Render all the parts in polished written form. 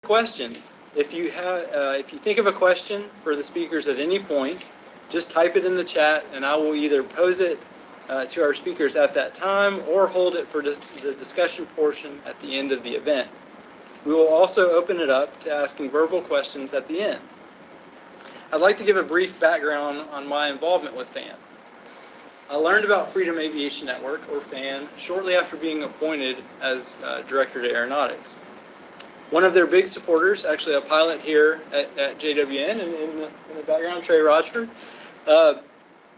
questions. If you think of a question for the speakers at any point, just type it in the chat, and I will either pose it to our speakers at that time or hold it for the discussion portion at the end of the event. We will also open it up to asking verbal questions at the end. I'd like to give a brief background on my involvement with FAN. I learned about Freedom Aviation Network, or FAN, shortly after being appointed as Director to Aeronautics. One of their big supporters, actually a pilot here at JWN, and in the background, Trey Rochford,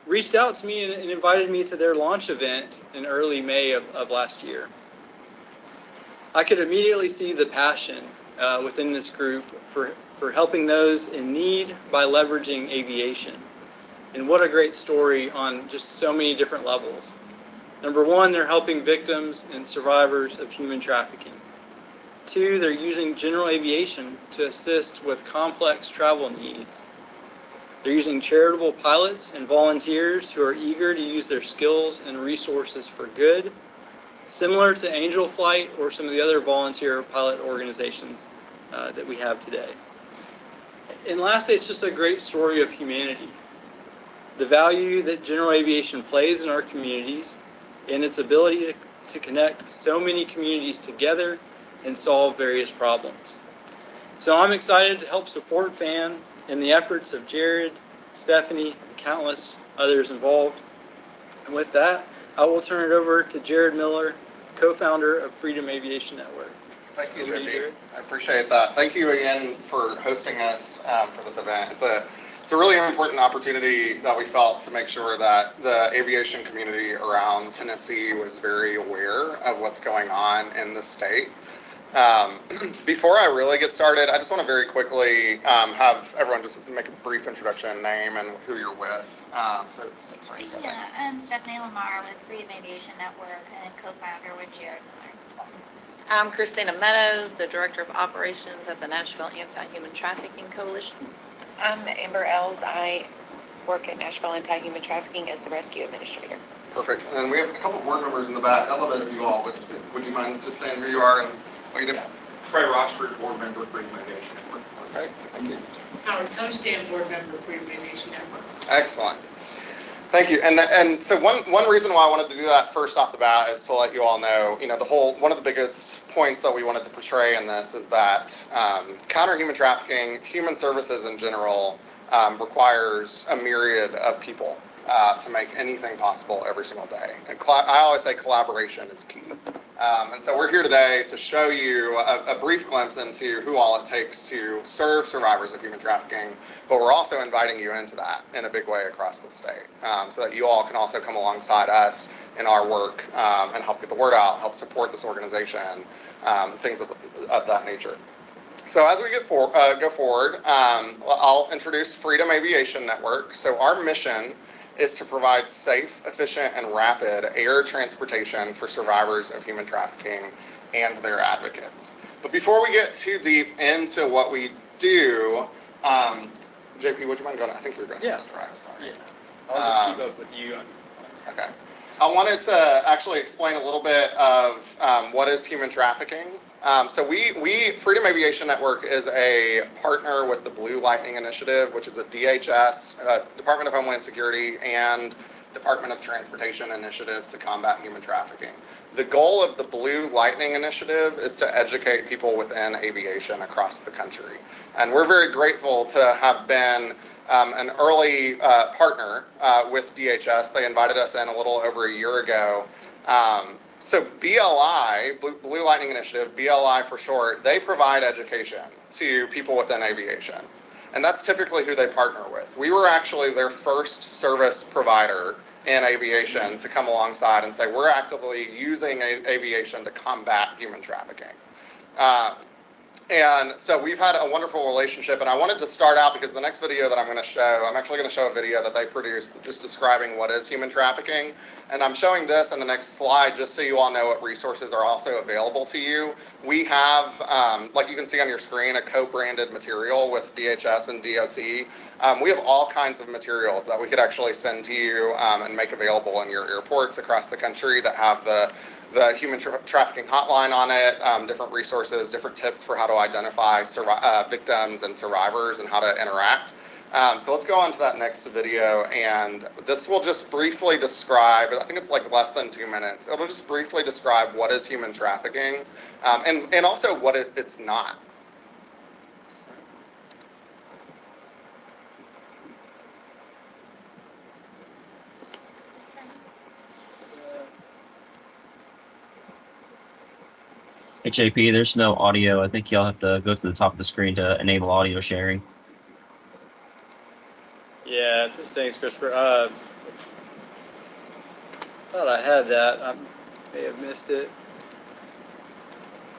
reached out to me and invited me to their launch event in early May of last year. I could immediately see the passion within this group for helping those in need by leveraging aviation. And what a great story on just so many different levels. Number one, they're helping victims and survivors of human trafficking. Two, they're using general aviation to assist with complex travel needs. They're using charitable pilots and volunteers who are eager to use their skills and resources for good, similar to Angel Flight or some of the other volunteer pilot organizations that we have today. And lastly, it's just a great story of humanity. The value that general aviation plays in our communities and its ability to connect so many communities together and solve various problems. So I'm excited to help support FAN in the efforts of Jared, Stephanie, and countless others involved. And with that, I will turn it over to Jared Miller, co-founder of Freedom Aviation Network. Thank you, JP. I appreciate that. Thank you again for hosting us for this event. It's a really important opportunity that we felt to make sure that the aviation community around Tennessee was very aware of what's going on in the state. Before I really get started, I just want to very quickly have everyone just make a brief introduction, name, and who you're with. Sorry, yeah, I'm Stephanie Lamar with Freedom Aviation Network and co-founder with Jared Miller. Awesome. I'm Christina Meadows, the Director of Operations at the Nashville Anti-Human Trafficking Coalition. I'm Amber Ells. I work at Nashville Anti-Human Trafficking as the Rescue Administrator. Perfect. And then we have a couple of board members in the back. I love it if you all would you mind just saying who you are and what you do? Trey Rochford, board member, Freedom Aviation Network. Okay, thank you. Howard Coastan, board member, Freedom Aviation Network. Excellent. Thank you. And so one reason why I wanted to do that first off the bat is to let you all know, one of the biggest points that we wanted to portray in this is that counter human trafficking, human services in general, requires a myriad of people to make anything possible every single day. And I always say collaboration is key. And so we're here today to show you a brief glimpse into who all it takes to serve survivors of human trafficking, but we're also inviting you into that in a big way across the state, so that you all can also come alongside us in our work and help get the word out, help support this organization, things of that nature. So as we go forward, I'll introduce Freedom Aviation Network. So our mission is to provide safe, efficient, and rapid air transportation for survivors of human trafficking and their advocates. But before we get too deep into what we do, JP, would you mind going? I think you're going to try. Sorry. Yeah. I'll just keep up with you. Okay. I wanted to actually explain a little bit of what is human trafficking. So Freedom Aviation Network is a partner with the Blue Lightning Initiative, which is a DHS, Department of Homeland Security, and Department of Transportation initiative to combat human trafficking. The goal of the Blue Lightning Initiative is to educate people within aviation across the country. And we're very grateful to have been an early partner with DHS. They invited us in a little over a year ago. So BLI, Blue Lightning Initiative, BLI for short, they provide education to people within aviation. And that's typically who they partner with. We were actually their first service provider in aviation to come alongside and say, we're actively using aviation to combat human trafficking. And so we've had a wonderful relationship, and I wanted to start out because the next video that I'm actually going to show a video that they produced just describing what is human trafficking. And I'm showing this in the next slide just so you all know what resources are also available to you. We have, like you can see on your screen, a co-branded material with DHS and DOT. We have all kinds of materials that we could actually send to you and make available in your airports across the country that have the the human trafficking hotline on it, different resources, different tips for how to identify victims and survivors and how to interact. So let's go on to that next video, and this will just briefly describe, I think it's like less than 2 minutes, it'll just briefly describe what is human trafficking, and also what it's not. Hey, JP, there's no audio. I think y'all have to go to the top of the screen to enable audio sharing. Yeah, thanks, Christopher. Thought I had that. I may have missed it.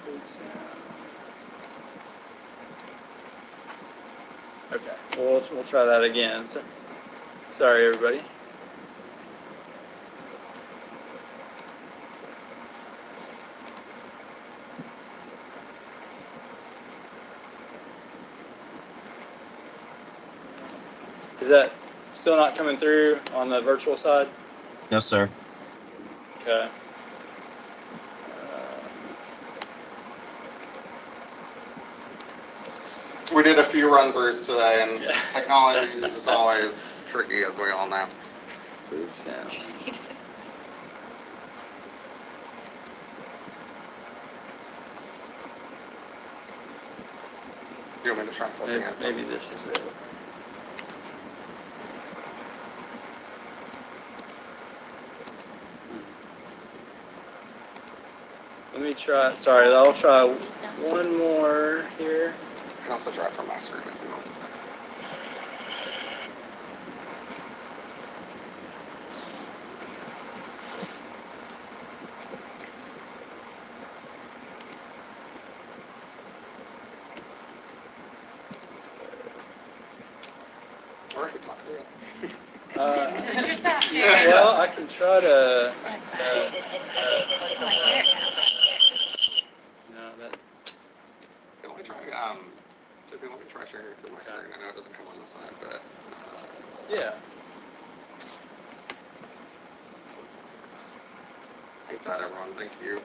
Include sound. Okay, we'll try that again. So, sorry, everybody. Is that still not coming through on the virtual side? No, sir. Okay. We did a few run-throughs today, and Yeah. technology is always tricky, as we all know. Include sound. Do you want me to try flipping it? Maybe this is it. Let me try. Sorry, I'll try one more here. I can also try it from my screen if you want. Or I could talk to it. Well, I can try to. No, that. Let me try, JP, let me try sharing it through my screen. I know it doesn't come on the side, but. Yeah. Thank that, everyone. Thank you.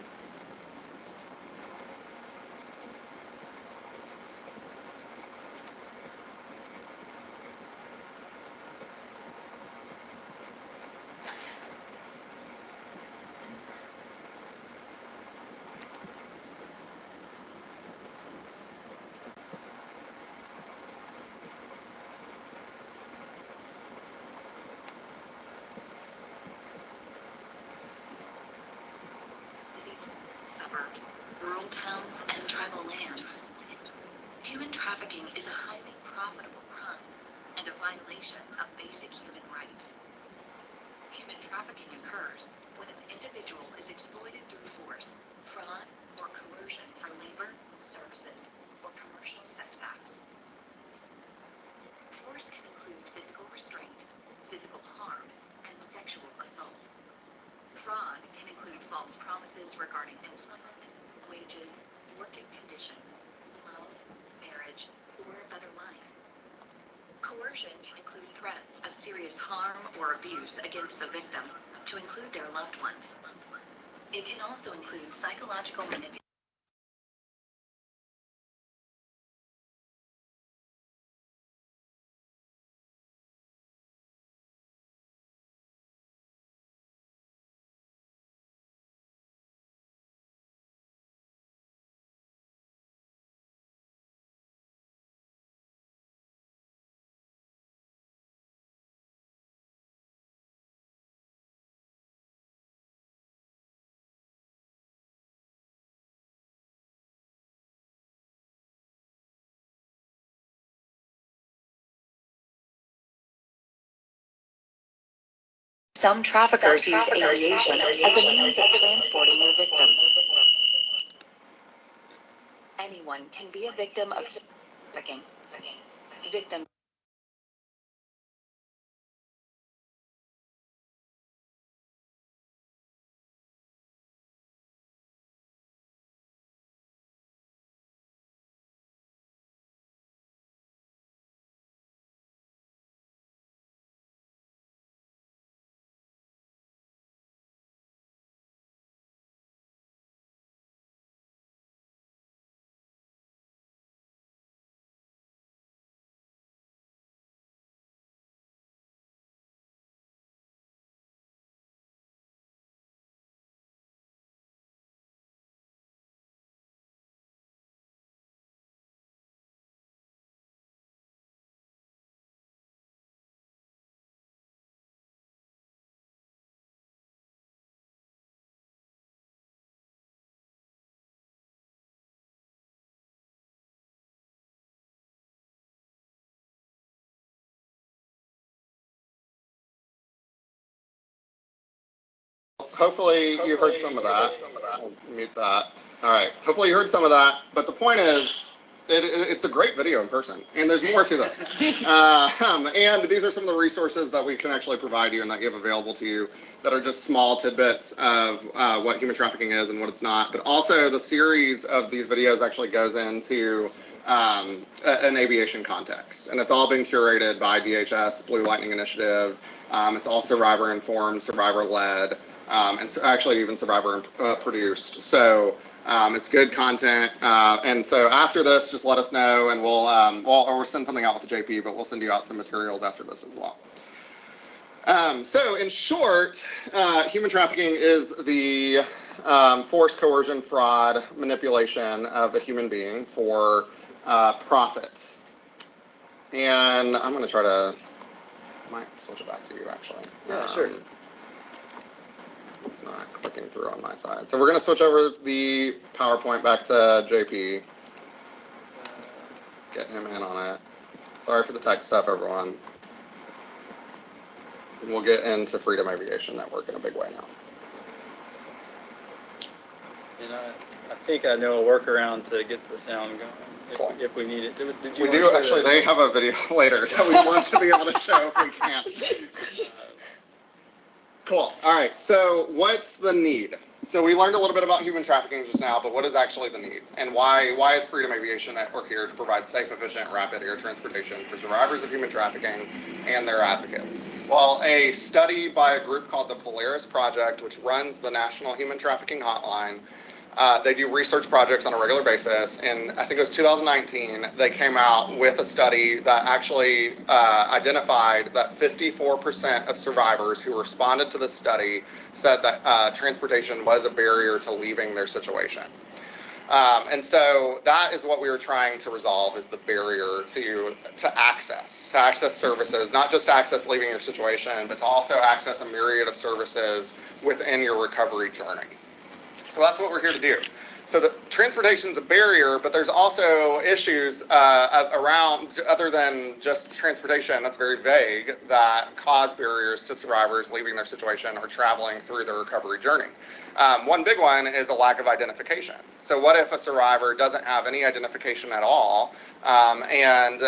Suburbs, rural towns, and tribal lands. Human trafficking is a highly profitable crime and a violation of basic human rights. Human trafficking occurs when an individual is exploited through force, fraud, or coercion for labor, services, or commercial sex acts. Force can include physical restraint, physical harm, and sexual assault. Fraud can include false promises regarding employment, wages, working conditions, love, marriage, or a better life. Coercion can include threats of serious harm or abuse against the victim, to include their loved ones. It can also include psychological manipulation. Some traffickers use aviation as a means of transporting their victims. Anyone can be a victim of trafficking. Victim hopefully you heard some of that. I'll mute that. All right. Hopefully you heard some of that. But the point is, it's a great video in person, and there's more to this. And these are some of the resources that we can actually provide you and that you have available to you that are just small tidbits of what human trafficking is and what it's not. But also the series of these videos actually goes into an aviation context, and it's all been curated by DHS Blue Lightning Initiative. It's all survivor informed, survivor led, and so actually even survivor produced. So it's good content. And so after this, just let us know, and we'll send something out with the JP, but we'll send you out some materials after this as well. So in short, human trafficking is the forced coercion, fraud, manipulation of a human being for profit. And I'm going to try to, I might switch it back to you actually. Yeah, sure. It's not clicking through on my side. So we're going to switch over the PowerPoint back to JP. Get him in on it. Sorry for the tech stuff, everyone. And we'll get into Freedom Aviation Network in a big way now. And I think I know a workaround to get the sound going Cool. if we need it. Did you We want do to show actually. that? They have a video later that we want to be able to show if we can. Cool. All right. So what's the need? So we learned a little bit about human trafficking just now, but what is actually the need? And why is Freedom Aviation Network here to provide safe, efficient, rapid air transportation for survivors of human trafficking and their advocates? Well, a study by a group called the Polaris Project, which runs the National Human Trafficking Hotline, they do research projects on a regular basis. And I think it was 2019, they came out with a study that actually identified that 54% of survivors who responded to the study said that transportation was a barrier to leaving their situation. And so that is what we were trying to resolve, is the barrier to access services, not just access leaving your situation, but to also access a myriad of services within your recovery journey. So that's what we're here to do. So the transportation is a barrier, but there's also issues around, other than just transportation, that's very vague, that cause barriers to survivors leaving their situation or traveling through their recovery journey. One big one is a lack of identification. So what if a survivor doesn't have any identification at all and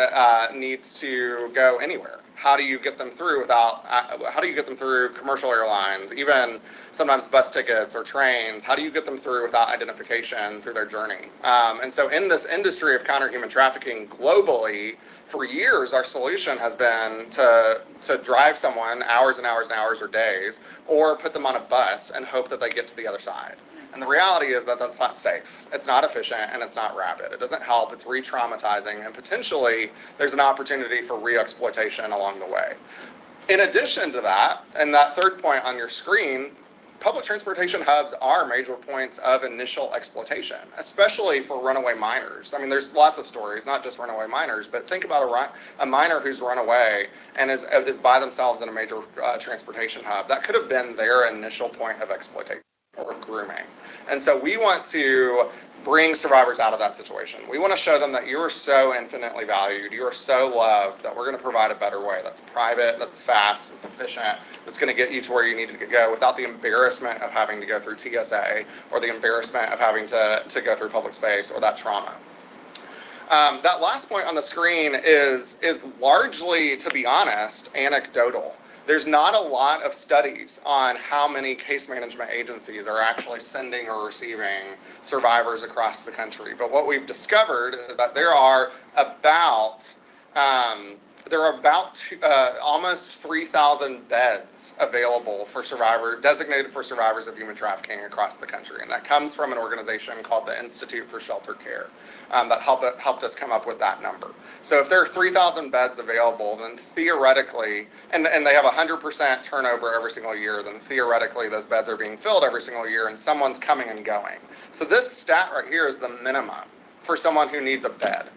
needs to go anywhere? How do you get them through how do you get them through commercial airlines, even sometimes bus tickets or trains? How do you get them through without identification through their journey? And so in this industry of counter-human trafficking globally, for years, our solution has been to drive someone hours and hours and hours or days, or put them on a bus and hope that they get to the other side. And the reality is that that's not safe. It's not efficient, and it's not rapid. It doesn't help. It's re-traumatizing, and potentially there's an opportunity for re-exploitation along the way. In addition to that, and that third point on your screen, public transportation hubs are major points of initial exploitation, especially for runaway minors. I mean, there's lots of stories, not just runaway minors, but think about a minor who's run away and is by themselves in a major transportation hub. That could have been their initial point of exploitation or grooming. And so we want to bring survivors out of that situation. We want to show them that you are so infinitely valued, you are so loved, that we're going to provide a better way that's private, that's fast, that's efficient, that's going to get you to where you need to go without the embarrassment of having to go through TSA or the embarrassment of having to go through public space or that trauma. That last point on the screen is largely, to be honest, anecdotal. There's not a lot of studies on how many case management agencies are actually sending or receiving survivors across the country. But what we've discovered is that there are about almost 3,000 beds available for designated for survivors of human trafficking across the country. And that comes from an organization called the Institute for Shelter Care that helped us come up with that number. So if there are 3,000 beds available, then theoretically, and they have 100% turnover every single year, then theoretically those beds are being filled every single year and someone's coming and going. So this stat right here is the minimum for someone who needs a bed.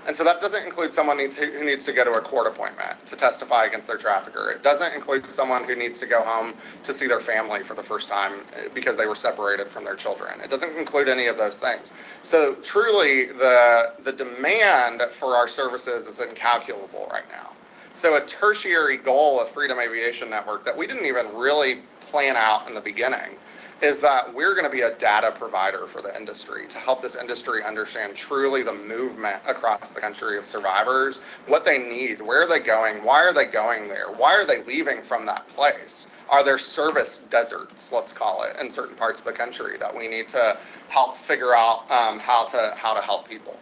And so that doesn't include someone who needs to go to a court appointment to testify against their trafficker. It doesn't include someone who needs to go home to see their family for the first time because they were separated from their children. It doesn't include any of those things. So truly, the demand for our services is incalculable right now. So a tertiary goal of Freedom Aviation Network that we didn't even really plan out in the beginning is that we're going to be a data provider for the industry to help this industry understand truly the movement across the country of survivors, what they need, where are they going, why are they going there, why are they leaving from that place? Are there service deserts, let's call it, in certain parts of the country that we need to help figure out how to help people?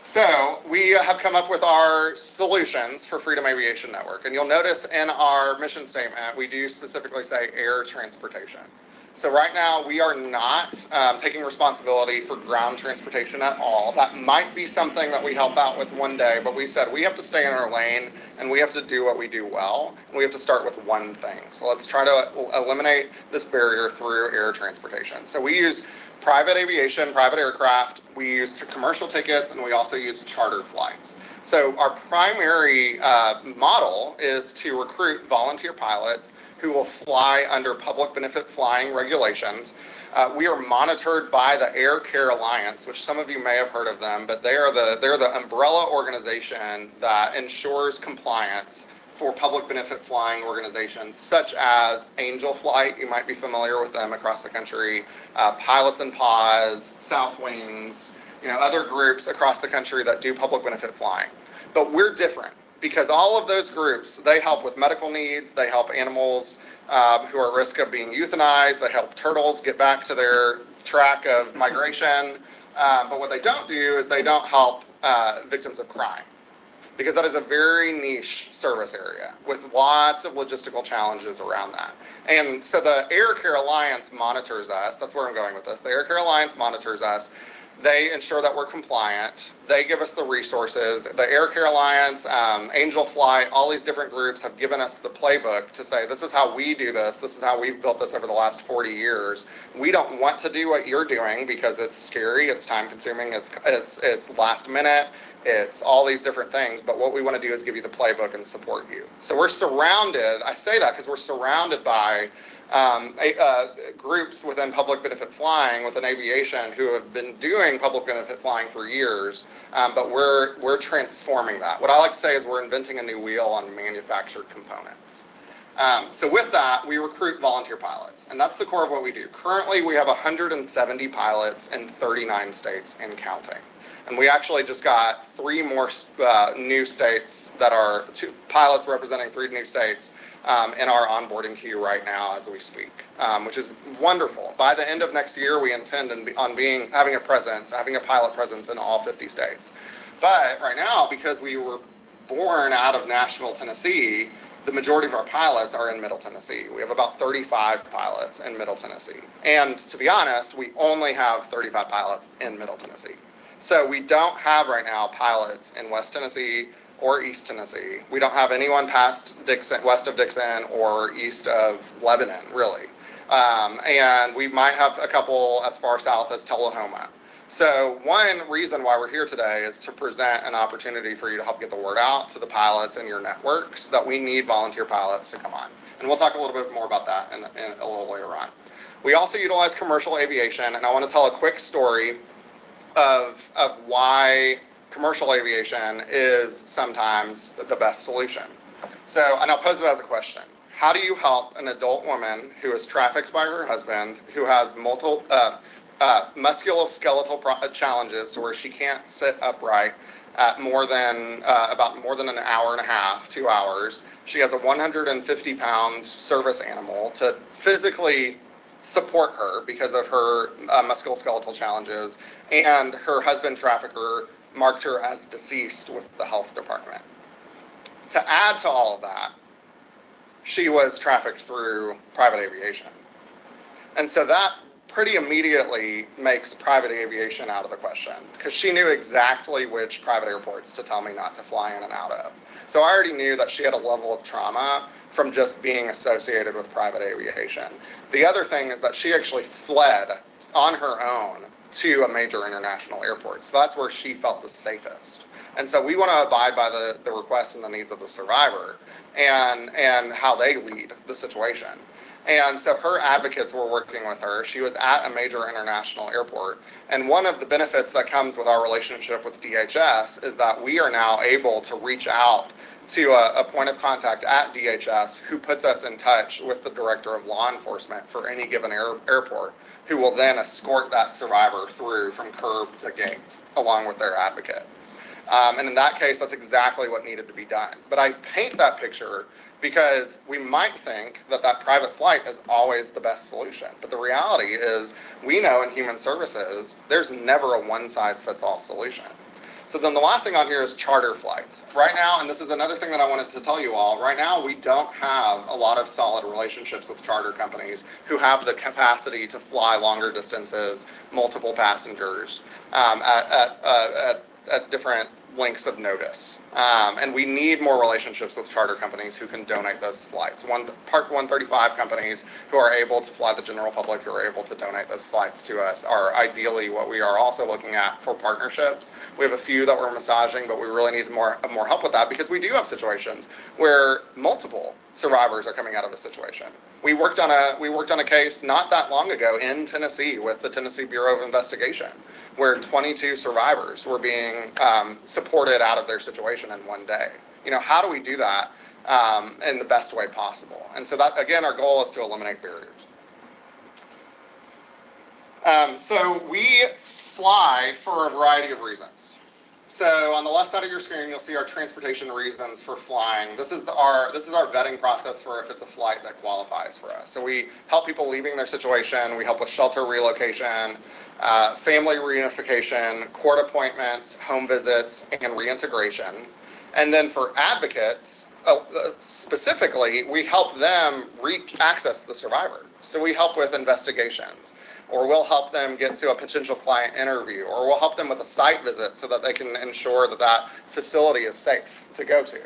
So we have come up with our solutions for Freedom Aviation Network. And you'll notice in our mission statement, we do specifically say air transportation. So right now, we are not taking responsibility for ground transportation at all. That might be something that we help out with one day, but we said we have to stay in our lane and we have to do what we do well. And we have to start with one thing. So let's try to eliminate this barrier through air transportation. So we use private aviation, private aircraft, we use commercial tickets, and we also use charter flights. So our primary model is to recruit volunteer pilots who will fly under public benefit flying regulations. We are monitored by the Air Care Alliance, which some of you may have heard of them, but they're the umbrella organization that ensures compliance for public benefit flying organizations such as Angel Flight, you might be familiar with them across the country, Pilots and Paws, South Wings, other groups across the country that do public benefit flying. But we're different because all of those groups, they help with medical needs, they help animals who are at risk of being euthanized, they help turtles get back to their track of migration. But what they don't do is they don't help victims of crime, because that is a very niche service area with lots of logistical challenges around that. And so the Air Care Alliance monitors us. That's where I'm going with this. The Air Care Alliance monitors us. They ensure that we're compliant. They give us the resources. The Air Care Alliance, Angel Flight, all these different groups have given us the playbook to say, this is how we do this. This is how we've built this over the last 40 years. We don't want to do what you're doing because it's scary, it's time consuming, it's last minute, it's all these different things. But what we want to do is give you the playbook and support you. So we're surrounded, I say that because we're surrounded by groups within public benefit flying, within aviation, who have been doing public benefit flying for years, but we're transforming that. What I like to say is we're inventing a new wheel on manufactured components. So with that, we recruit volunteer pilots, and that's the core of what we do. Currently, we have 170 pilots in 39 states and counting. And we actually just got 3 more new states that are 2 pilots representing 3 new states in our onboarding queue right now as we speak, which is wonderful. By the end of next year, we intend on having a pilot presence in all 50 states. But right now, because we were born out of Nashville, Tennessee, the majority of our pilots are in Middle Tennessee. We have about 35 pilots in Middle Tennessee. And to be honest, we only have 35 pilots in Middle Tennessee. So we don't have right now pilots in West Tennessee or East Tennessee. We don't have anyone past Dixon, west of Dixon or east of Lebanon, really. And we might have a couple as far south as Tullahoma. So one reason why we're here today is to present an opportunity for you to help get the word out to the pilots in your networks that we need volunteer pilots to come on. And we'll talk a little bit more about that in a little later on. We also utilize commercial aviation, and I want to tell a quick story of why commercial aviation is sometimes the best solution. So, and I'll pose it as a question. How do you help an adult woman who is trafficked by her husband, who has multiple musculoskeletal challenges to where she can't sit upright at more than an hour and a half, 2 hours. She has a 150-pound service animal to physically support her because of her musculoskeletal challenges, and her husband trafficker marked her as deceased with the health department. To add to all of that, she was trafficked through private aviation. And so that pretty immediately makes private aviation out of the question, because she knew exactly which private airports to tell me not to fly in and out of. So I already knew that she had a level of trauma from just being associated with private aviation. The other thing is that she actually fled on her own to a major international airport. So that's where she felt the safest. And so we want to abide by the requests and the needs of the survivor and how they lead the situation. And so her advocates were working with her. She was at a major international airport. And one of the benefits that comes with our relationship with DHS is that we are now able to reach out to a point of contact at DHS who puts us in touch with the director of law enforcement for any given airport, who will then escort that survivor through from curb to gate along with their advocate. And in that case, that's exactly what needed to be done. But I paint that picture because we might think that that private flight is always the best solution. But the reality is, we know in human services, there's never a one-size-fits-all solution. So then the last thing on here is charter flights. Right now, and this is another thing that I wanted to tell you all, right now we don't have a lot of solid relationships with charter companies who have the capacity to fly longer distances, multiple passengers, at different lengths of notice. And we need more relationships with charter companies who can donate those flights. Part 135 companies who are able to fly the general public, who are able to donate those flights to us, are ideally what we are also looking at for partnerships. We have a few that we're massaging, but we really need more help with that, because we do have situations where multiple survivors are coming out of a situation. We worked on a case not that long ago in Tennessee with the Tennessee Bureau of Investigation, where 22 survivors were being supported out of their situation in one day. You know, how do we do that in the best way possible? And so that, again, our goal is to eliminate barriers. So we fly for a variety of reasons. So on the left side of your screen, you'll see our transportation reasons for flying. This is our vetting process for if it's a flight that qualifies for us. So we help people leaving their situation. We help with shelter relocation, family reunification, court appointments, home visits, and reintegration. And then for advocates, specifically, we help them access the survivor. So we help with investigations, or we'll help them get to a potential client interview, or we'll help them with a site visit so that they can ensure that that facility is safe to go to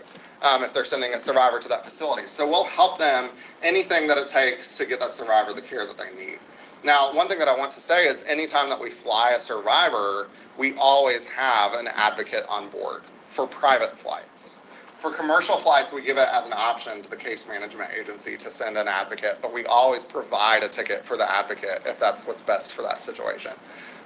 if they're sending a survivor to that facility. So we'll help them anything that it takes to get that survivor the care that they need. Now, one thing that I want to say is anytime that we fly a survivor, we always have an advocate on board for private flights. For commercial flights, we give it as an option to the case management agency to send an advocate, but we always provide a ticket for the advocate if that's what's best for that situation.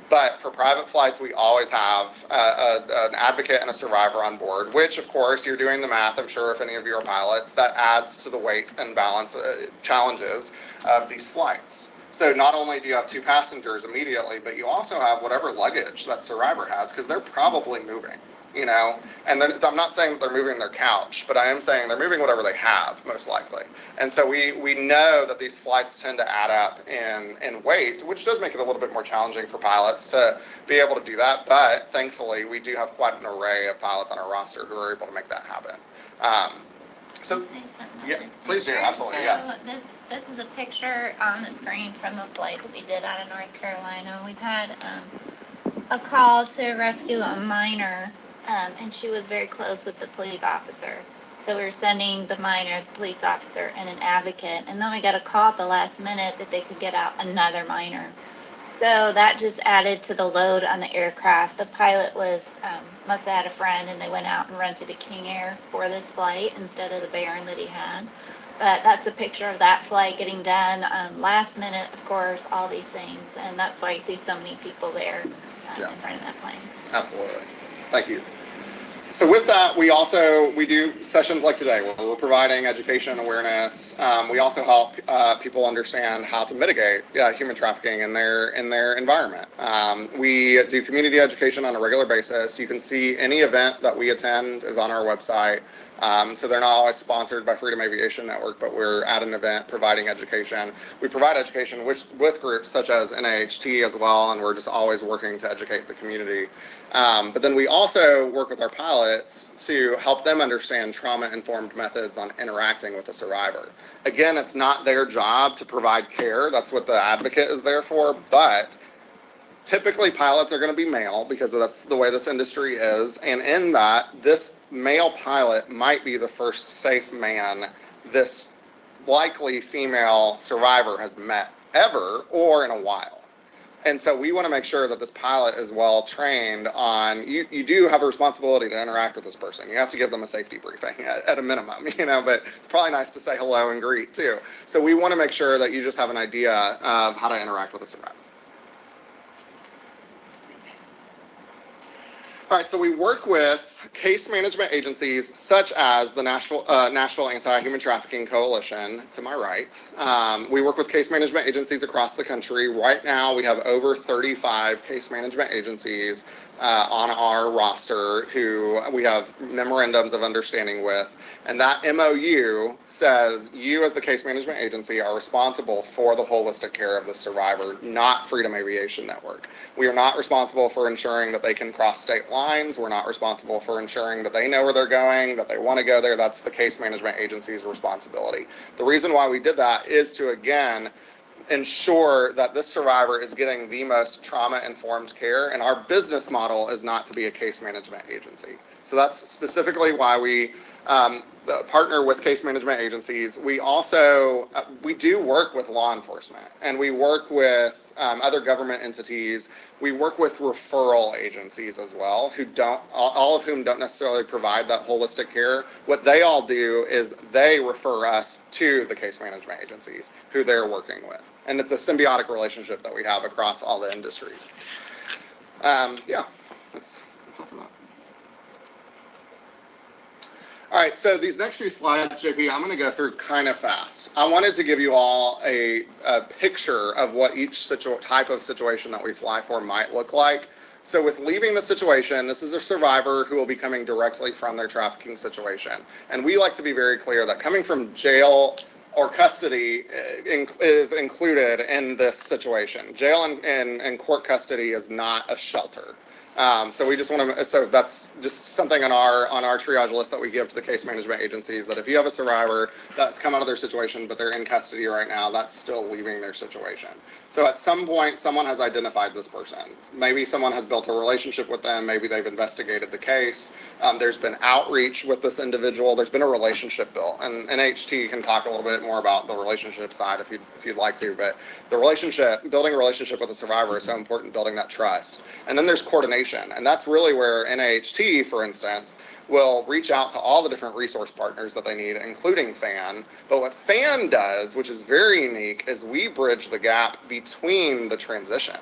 But for private flights, we always have an advocate and a survivor on board, which, of course, you're doing the math, I'm sure if any of you are pilots, that adds to the weight and balance challenges of these flights. So not only do you have two passengers immediately, but you also have whatever luggage that survivor has, because they're probably moving. You know, and I'm not saying that they're moving their couch, but I am saying they're moving whatever they have, most likely. And so we know that these flights tend to add up in weight, which does make it a little bit more challenging for pilots to be able to do that. But thankfully, we do have quite an array of pilots on our roster who are able to make that happen. So, yeah, please do, absolutely, yes. This is a picture on the screen from the flight that we did out of North Carolina. We've had a call to rescue a minor. And she was very close with the police officer. So we were sending the minor, the police officer, and an advocate. And then we got a call at the last minute that they could get out another minor. So that just added to the load on the aircraft. The pilot must have had a friend, and they went out and rented a King Air for this flight instead of the Baron that he had. But that's a picture of that flight getting done. Last minute, of course, all these things. And that's why you see so many people there in front of that plane. Absolutely. Thank you. So with that, we do sessions like today where we're providing education and awareness. We also help people understand how to mitigate human trafficking in their environment. We do community education on a regular basis. You can see any event that we attend is on our website. So they're not always sponsored by Freedom Aviation Network, but we're at an event providing education. We provide education with groups such as NAHT as well, and we're just always working to educate the community. But then we also work with our pilots to help them understand trauma-informed methods on interacting with a survivor. Again, it's not their job to provide care. That's what the advocate is there for, but typically pilots are going to be male because that's the way this industry is. And in that, this male pilot might be the first safe man this likely female survivor has met ever or in a while. And so we want to make sure that this pilot is well trained on, you do have a responsibility to interact with this person. You have to give them a safety briefing at a minimum, but it's probably nice to say hello and greet too. So we want to make sure that you just have an idea of how to interact with a survivor. All right, so we work with case management agencies such as the Nashville Anti-Human Trafficking Coalition, to my right. We work with case management agencies across the country. Right now, we have over 35 case management agencies on our roster who we have memorandums of understanding with. And that MOU says you as the case management agency are responsible for the holistic care of the survivor, not Freedom Aviation Network. We are not responsible for ensuring that they can cross state lines. We're not responsible for ensuring that they know where they're going, that they want to go there. That's the case management agency's responsibility. The reason why we did that is to, again, ensure that this survivor is getting the most trauma-informed care, and our business model is not to be a case management agency. So that's specifically why we partner with case management agencies. We also, we do work with law enforcement, and we work with other government entities. We work with referral agencies as well, who don't, all of whom don't necessarily provide that holistic care. What they all do is they refer us to the case management agencies who they're working with. And it's a symbiotic relationship that we have across all the industries. Yeah, that's all from that. All right, so these next few slides, JP, I'm going to go through kind of fast. I wanted to give you all a picture of what each type of situation that we fly for might look like. So with leaving the situation, this is a survivor who will be coming directly from their trafficking situation. And we like to be very clear that coming from jail or custody is included in this situation. Jail and court custody is not a shelter. So we just want to, so that's just something on our triage list that we give to the case management agencies, that if you have a survivor that's come out of their situation, but they're in custody right now, that's still leaving their situation. So at some point, someone has identified this person. Maybe someone has built a relationship with them. Maybe they've investigated the case. There's been outreach with this individual. There's been a relationship built. And NHT can talk a little bit more about the relationship side if you'd like to, but the relationship, building a relationship with a survivor is so important, building that trust. And then there's coordination. And that's really where NAHT, for instance, will reach out to all the different resource partners that they need, including FAN. But what FAN does, which is very unique, is we bridge the gap between the transition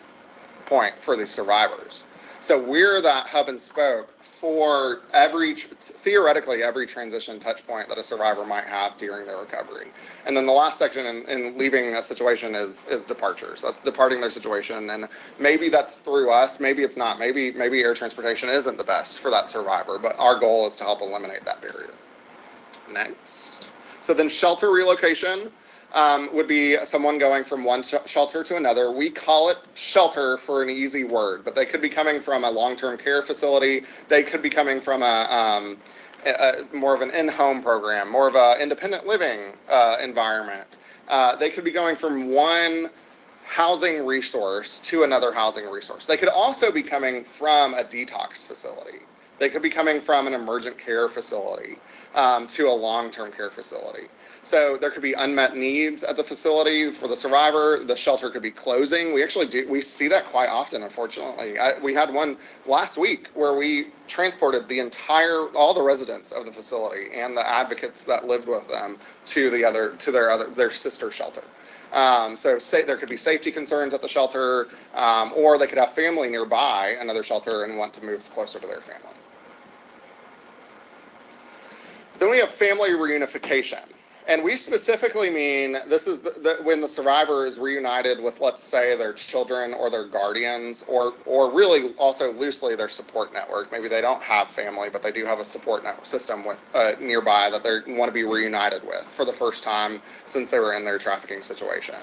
point for these survivors. So we're that hub and spoke for theoretically every transition touch point that a survivor might have during their recovery. And then the last section in leaving a situation is departures. That's departing their situation. And maybe that's through us, maybe it's not. Maybe air transportation isn't the best for that survivor, but our goal is to help eliminate that barrier. Next. So then shelter relocation. Would be someone going from one shelter to another. We call it shelter for an easy word, but they could be coming from a long-term care facility. They could be coming from more of an in-home program, more of an independent living environment. They could be going from one housing resource to another housing resource. They could also be coming from a detox facility. They could be coming from an emergent care facility to a long-term care facility. So there could be unmet needs at the facility for the survivor. The shelter could be closing. We see that quite often, unfortunately. We had one last week where we transported all the residents of the facility and the advocates that lived with them to their sister shelter. So there could be safety concerns at the shelter, or they could have family nearby another shelter and want to move closer to their family. Then we have family reunification. And we specifically mean this is when the survivor is reunited with, let's say, their children or their guardians, or really also loosely their support network. Maybe they don't have family, but they do have a support network system with nearby that they want to be reunited with for the first time since they were in their trafficking situation.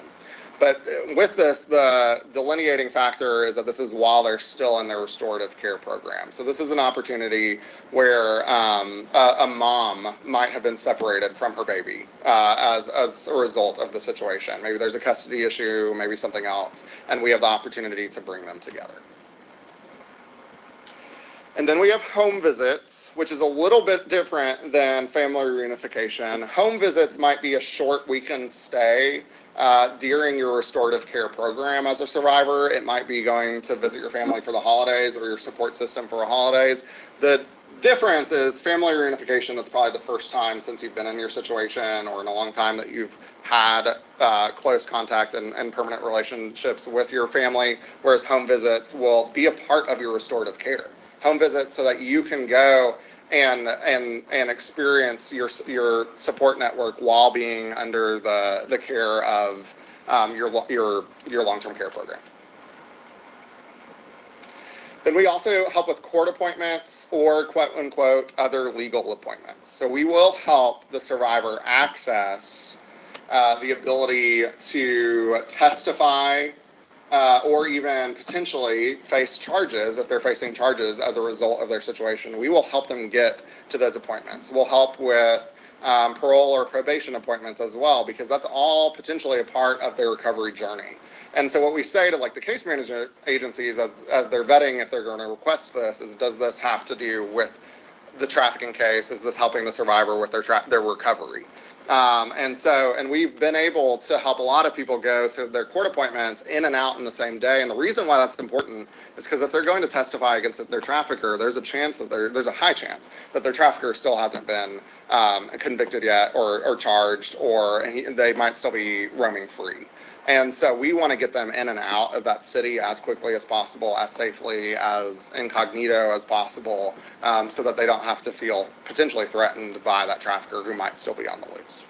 But with this, the delineating factor is that this is while they're still in their restorative care program. So this is an opportunity where a mom might have been separated from her baby as a result of the situation. Maybe there's a custody issue, maybe something else, and we have the opportunity to bring them together. And then we have home visits, which is a little bit different than family reunification. Home visits might be a short weekend stay during your restorative care program as a survivor. It might be going to visit your family for the holidays or your support system for the holidays. The difference is family reunification, that's probably the first time since you've been in your situation or in a long time that you've had close contact and permanent relationships with your family, whereas home visits will be a part of your restorative care. Home visits so that you can go and experience your support network while being under the care of your long-term care program. Then we also help with court appointments or quote unquote other legal appointments. So we will help the survivor access the ability to testify or even potentially face charges if they're facing charges as a result of their situation. We will help them get to those appointments. We'll help with parole or probation appointments as well, because that's all potentially a part of their recovery journey. And so what we say to like the case management agencies as they're vetting if they're going to request this is, does this have to do with the trafficking case? Is this helping the survivor with their recovery? And we've been able to help a lot of people go to their court appointments in and out in the same day. And the reason why that's important is because if they're going to testify against their trafficker, there's a high chance that their trafficker still hasn't been convicted yet or charged, and they might still be roaming free. And so we want to get them in and out of that city as quickly as possible, as safely, as incognito as possible, so that they don't have to feel potentially threatened by that trafficker who might still be on the loose.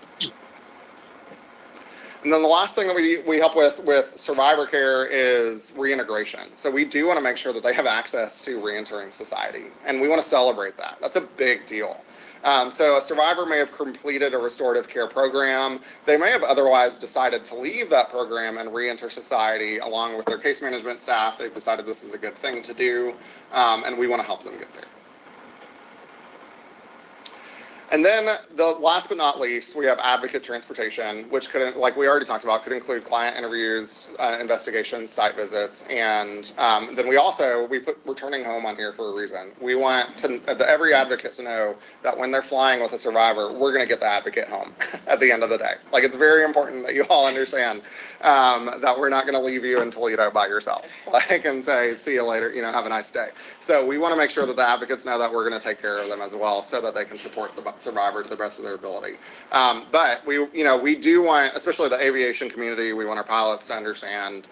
And then the last thing that we help with survivor care is reintegration. So we do want to make sure that they have access to reentering society, and we want to celebrate that. That's a big deal. So a survivor may have completed a restorative care program. They may have otherwise decided to leave that program and re-enter society along with their case management staff. They've decided this is a good thing to do, and we want to help them get there. And then the last but not least, we have advocate transportation, which could, like we already talked about, could include client interviews, investigations, site visits, and then we put returning home on here for a reason. We want every advocate to know that when they're flying with a survivor, we're going to get the advocate home at the end of the day. Like, it's very important that you all understand that we're not going to leave you in Toledo by yourself, and say, see you later, have a nice day. So we want to make sure that the advocates know that we're going to take care of them as well, so that they can support the survivor to the best of their ability. But we do want, especially the aviation community, we want our pilots to understand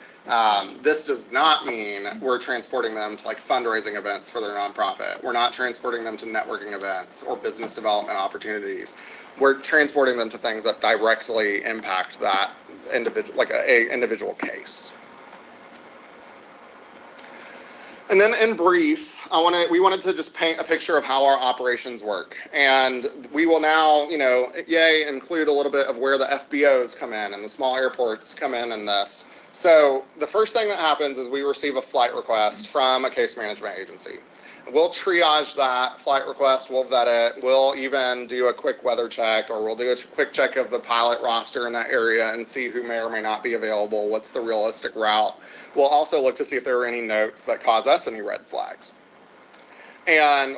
this does not mean we're transporting them to like fundraising events for their nonprofit. We're not transporting them to networking events or business development opportunities. We're transporting them to things that directly impact that individual, like a individual case. And then in brief, we wanted to just paint a picture of how our operations work. And we will now, include a little bit of where the FBOs come in and the small airports come in this. So the first thing that happens is we receive a flight request from a case management agency. We'll triage that flight request, we'll vet it, we'll even do a quick weather check, or we'll do a quick check of the pilot roster in that area and see who may or may not be available, what's the realistic route. We'll also look to see if there are any notes that cause us any red flags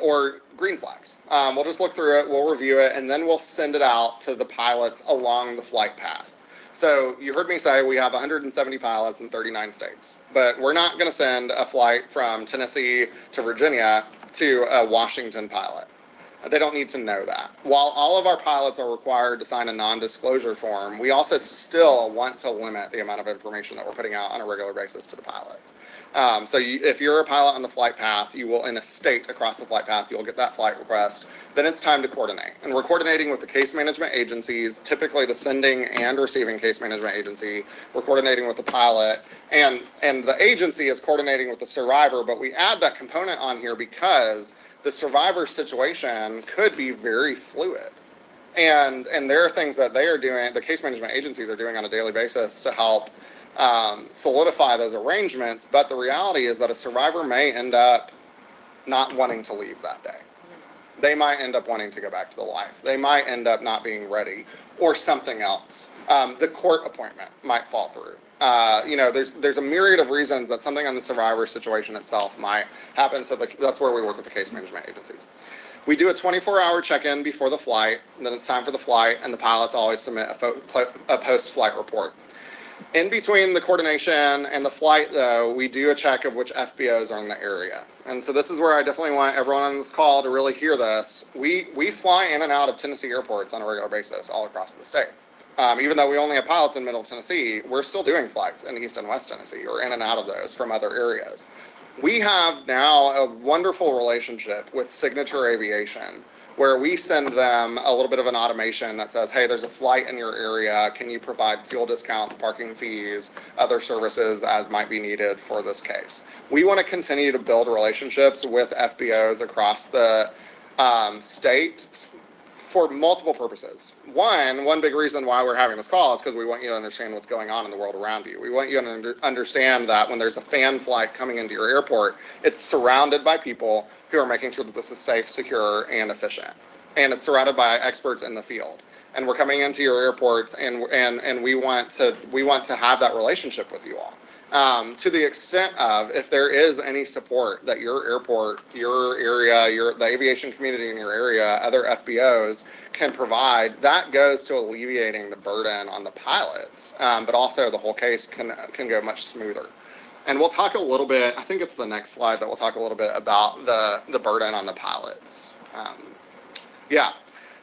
or green flags. We'll just look through it, we'll review it, and then we'll send it out to the pilots along the flight path. So you heard me say we have 170 pilots in 39 states, but we're not going to send a flight from Tennessee to Virginia to a Washington pilot. They don't need to know that. While all of our pilots are required to sign a non-disclosure form, we also still want to limit the amount of information that we're putting out on a regular basis to the pilots. If you're a pilot on the flight path, you will, in a state across the flight path, you'll get that flight request. Then it's time to coordinate. And we're coordinating with the case management agencies, typically the sending and receiving case management agency. We're coordinating with the pilot, and the agency is coordinating with the survivor, but we add that component on here because the survivor situation could be very fluid. And there are things that they are doing, the case management agencies are doing on a daily basis to help solidify those arrangements. But the reality is that a survivor may end up not wanting to leave that day. They might end up wanting to go back to the life. They might end up not being ready, or something else. The court appointment might fall through. There's a myriad of reasons that something on the survivor situation itself might happen. So that's where we work with the case management agencies. We do a 24-hour check-in before the flight, and then it's time for the flight, and the pilots always submit a post-flight report. In between the coordination and the flight, though, we do a check of which FBOs are in the area. And so this is where I definitely want everyone on this call to really hear this. We fly in and out of Tennessee airports on a regular basis all across the state. Even though we only have pilots in Middle Tennessee, we're still doing flights in East and West Tennessee or in and out of those from other areas. We have now a wonderful relationship with Signature Aviation, where we send them a little bit of an automation that says, hey, there's a flight in your area. Can you provide fuel discounts, parking fees, other services as might be needed for this case? We want to continue to build relationships with FBOs across the state for multiple purposes. One big reason why we're having this call is because we want you to understand what's going on in the world around you. We want you to understand that when there's a fan flight coming into your airport, it's surrounded by people who are making sure that this is safe, secure, and efficient. And it's surrounded by experts in the field. And we're coming into your airports, and we want to have that relationship with you all. To the extent of if there is any support that your airport, your area, the aviation community in your area, other FBOs can provide, that goes to alleviating the burden on the pilots, but also the whole case can go much smoother. And we'll talk a little bit, I think it's the next slide that we'll talk a little bit about the burden on the pilots.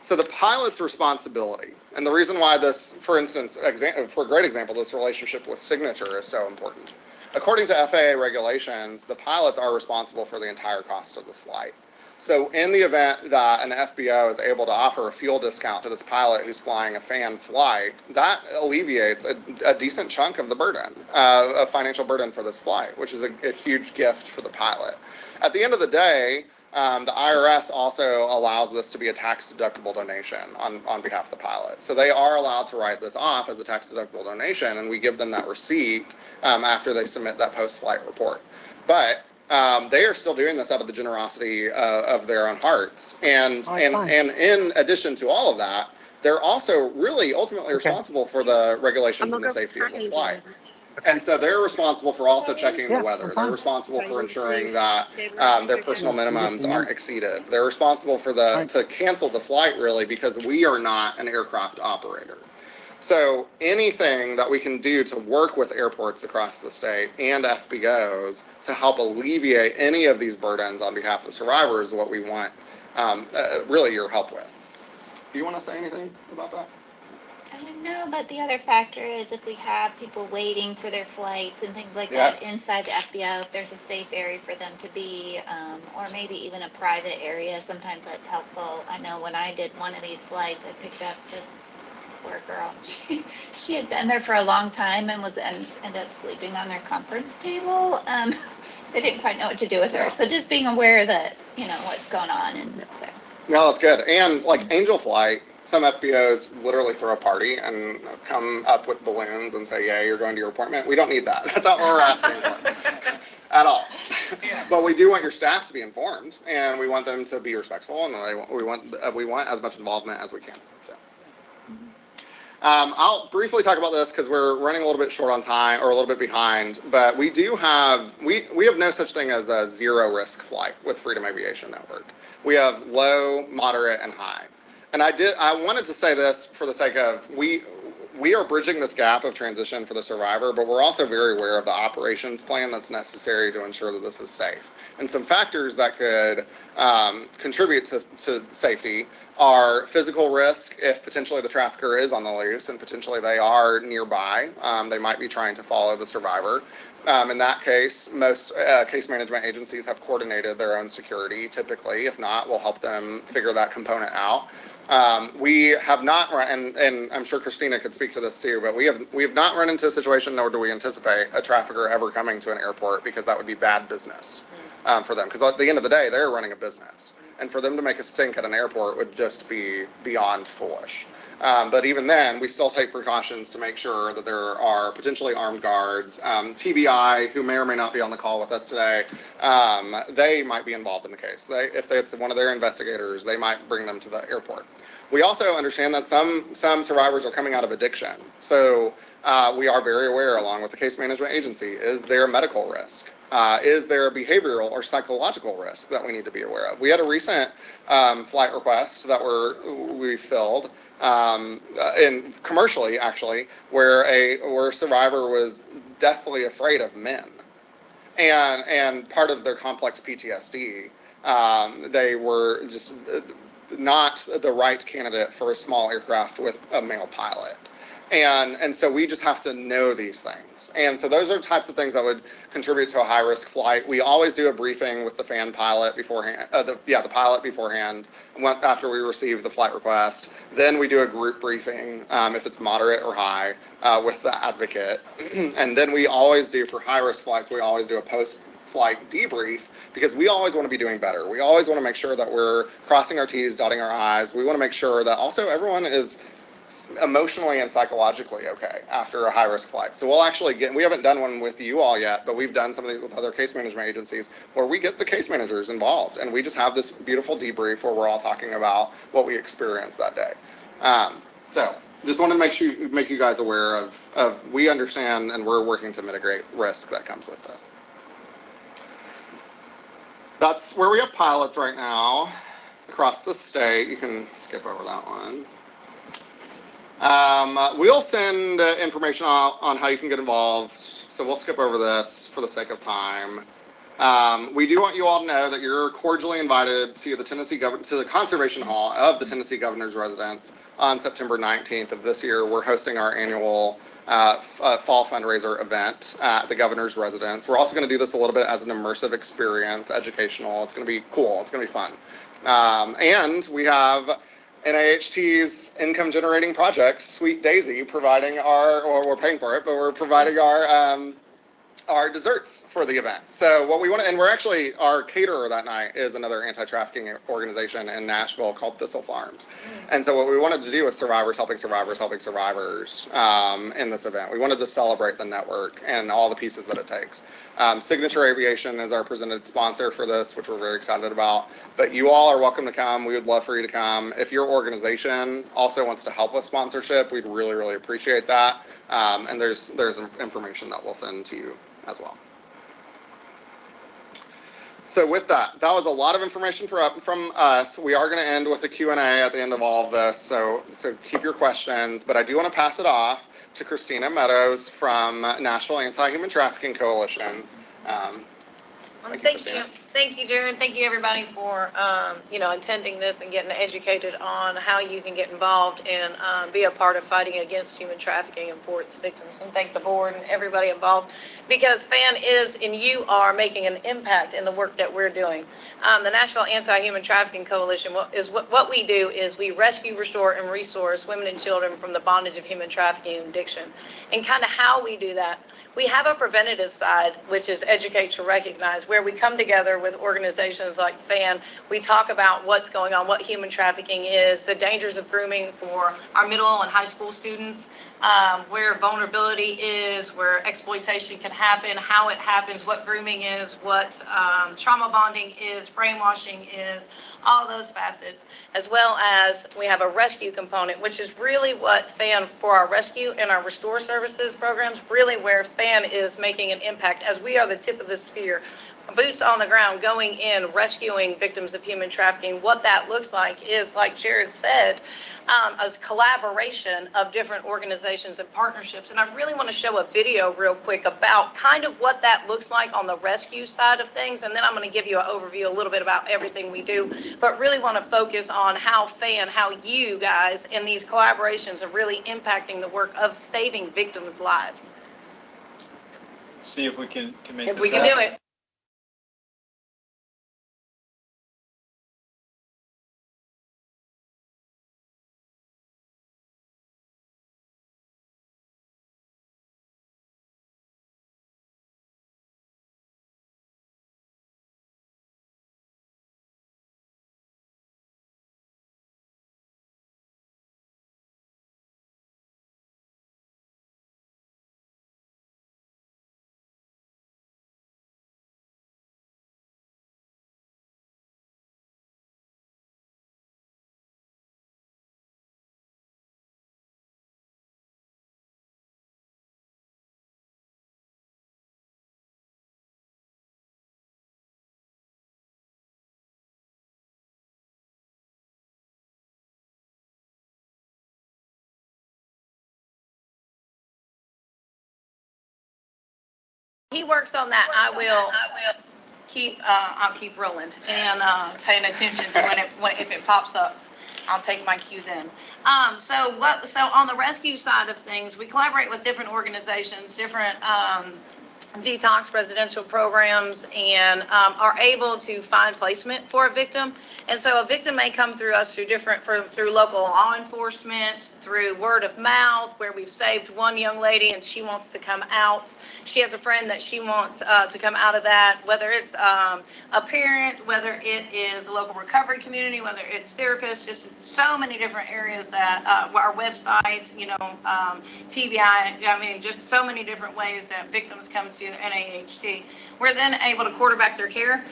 So the pilot's responsibility, and the reason why this, for instance, for a great example, this relationship with Signature is so important. According to FAA regulations, the pilots are responsible for the entire cost of the flight. So in the event that an FBO is able to offer a fuel discount to this pilot who's flying a fan flight, that alleviates a decent chunk of the burden, a financial burden for this flight, which is a huge gift for the pilot. At the end of the day, the IRS also allows this to be a tax-deductible donation on behalf of the pilot. So they are allowed to write this off as a tax-deductible donation, and we give them that receipt after they submit that post-flight report. But they are still doing this out of the generosity of their own hearts. And in addition to all of that, they're also really ultimately responsible for the regulations and the safety of the flight. And so they're responsible for also checking the weather. They're responsible for ensuring that their personal minimums aren't exceeded. They're responsible for to cancel the flight, really, because we are not an aircraft operator. So anything that we can do to work with airports across the state and FBOs to help alleviate any of these burdens on behalf of the survivors is what we want really your help with. Do you want to say anything about that? No, but the other factor is if we have people waiting for their flights and things like Yes. that inside the FBO, if there's a safe area for them to be, or maybe even a private area, sometimes that's helpful. I know when I did one of these flights, I picked up this poor girl. She had been there for a long time and ended up sleeping on their conference table. They didn't quite know what to do with her. So just being aware that, what's going on. And so. No, that's good. And like Angel Flight, some FBOs literally throw a party and come up with balloons and say, yeah, you're going to your appointment. We don't need that. That's not what we're asking for at all. But we do want your staff to be informed, and we want them to be respectful, and we want as much involvement as we can. So. I'll briefly talk about this because we're running a little bit short on time, or a little bit behind, but we have no such thing as a zero risk flight with Freedom Aviation Network. We have low, moderate, and high. And I wanted to say this for the sake of, we are bridging this gap of transition for the survivor, but we're also very aware of the operations plan that's necessary to ensure that this is safe. And some factors that could contribute to safety are physical risk. If potentially the trafficker is on the loose and potentially they are nearby, they might be trying to follow the survivor. In that case, most case management agencies have coordinated their own security typically. If not, we'll help them figure that component out. We have not run, and I'm sure Christina could speak to this too, but we have not run into a situation, nor do we anticipate a trafficker ever coming to an airport, because that would be bad business for them. Because at the end of the day, they're running a business, and for them to make a stink at an airport would just be beyond foolish. But even then, we still take precautions to make sure that there are potentially armed guards. TBI, who may or may not be on the call with us today, they might be involved in the case. If it's one of their investigators, they might bring them to the airport. We also understand that some survivors are coming out of addiction. So we are very aware, along with the case management agency, is there medical risk? Is there a behavioral or psychological risk that we need to be aware of? We had a recent flight request that we filled in commercially, actually, where a survivor was deathly afraid of men, and part of their complex PTSD, they were just not the right candidate for a small aircraft with a male pilot. And so we just have to know these things. And so those are the types of things that would contribute to a high risk flight. We always do a briefing with the fan pilot beforehand, the pilot beforehand, after we receive the flight request. Then we do a group briefing if it's moderate or high with the advocate. And then we always do, for high risk flights, we always do a post-flight debrief, because we always want to be doing better. We always want to make sure that we're crossing our T's, dotting our I's. We want to make sure that also everyone is emotionally and psychologically okay after a high risk flight. So we'll actually we haven't done one with you all yet, but we've done some of these with other case management agencies where we get the case managers involved and we just have this beautiful debrief where we're all talking about what we experienced that day. So just wanted to make you guys aware of we understand and we're working to mitigate risk that comes with this. That's where we have pilots right now across the state. You can skip over that one. We'll send information out on how you can get involved, so we'll skip over this for the sake of time. We do want you all to know that you're cordially invited to the Conservation Hall of the Tennessee Governor's Residence on September 19th of this year. We're hosting our annual fall fundraiser event at the Governor's Residence. We're also going to do this a little bit as an immersive experience, educational. It's going to be cool. It's going to be fun. And we have NIHT's income generating project, Sweet Daisy, providing or we're paying for it, but we're providing our desserts for the event. So what we want to, and we're actually, our caterer that night is another anti-trafficking organization in Nashville called Thistle Farms. And so what we wanted to do was survivors helping survivors in this event. We wanted to celebrate the network and all the pieces that it takes. Signature Aviation is our presented sponsor for this, which we're very excited about. But you all are welcome to come. We would love for you to come. If your organization also wants to help with sponsorship, we'd really, really appreciate that. And there's information that we'll send to you as well. So with that was a lot of information from us. We are going to end with a Q&A at the end of all of this, so keep your questions. But I do want to pass it off to Christina Meadows from National Anti-Human Trafficking Coalition. Thank you, Darren. Thank you, everybody, for attending this and getting educated on how you can get involved and be a part of fighting against human trafficking and for its victims. And thank the board and everybody involved, because FAN is and you are making an impact in the work that we're doing. The National Anti-Human Trafficking Coalition what we do is we rescue, restore, and resource women and children from the bondage of human trafficking and addiction. And kind of how we do that, we have a preventative side, which is educate to recognize, where we come together with organizations like FAN. We talk about what's going on, what human trafficking is, the dangers of grooming for our middle and high school students, where vulnerability is, where exploitation can happen, how it happens, what grooming is, what trauma bonding is, brainwashing is, all those facets, as well as we have a rescue component, which is really what FAN, for our rescue and our restore services programs, really where FAN is making an impact, as we are the tip of the spear, boots on the ground, going in, rescuing victims of human trafficking. What that looks like is, like Jared said, a collaboration of different organizations and partnerships. And I really want to show a video real quick about kind of what that looks like on the rescue side of things. And then I'm going to give you an overview a little bit about everything we do, but really want to focus on how FAN, how you guys in these collaborations are really impacting the work of saving victims' lives. See if we can make If this we can happen. do it. he works on that, I'll keep rolling and paying attention to if it pops up. I'll take my cue then. So on the rescue side of things, we collaborate with different organizations, different detox residential programs, and are able to find placement for a victim. And so a victim may come through us through local law enforcement, through word of mouth, where we've saved one young lady and she wants to come out. She has a friend that she wants to come out of that, whether it's a parent, whether it is a local recovery community, whether it's therapists, just so many different areas that our website, TBI, I mean, just so many different ways that victims come to NAHT. We're then able to quarterback their care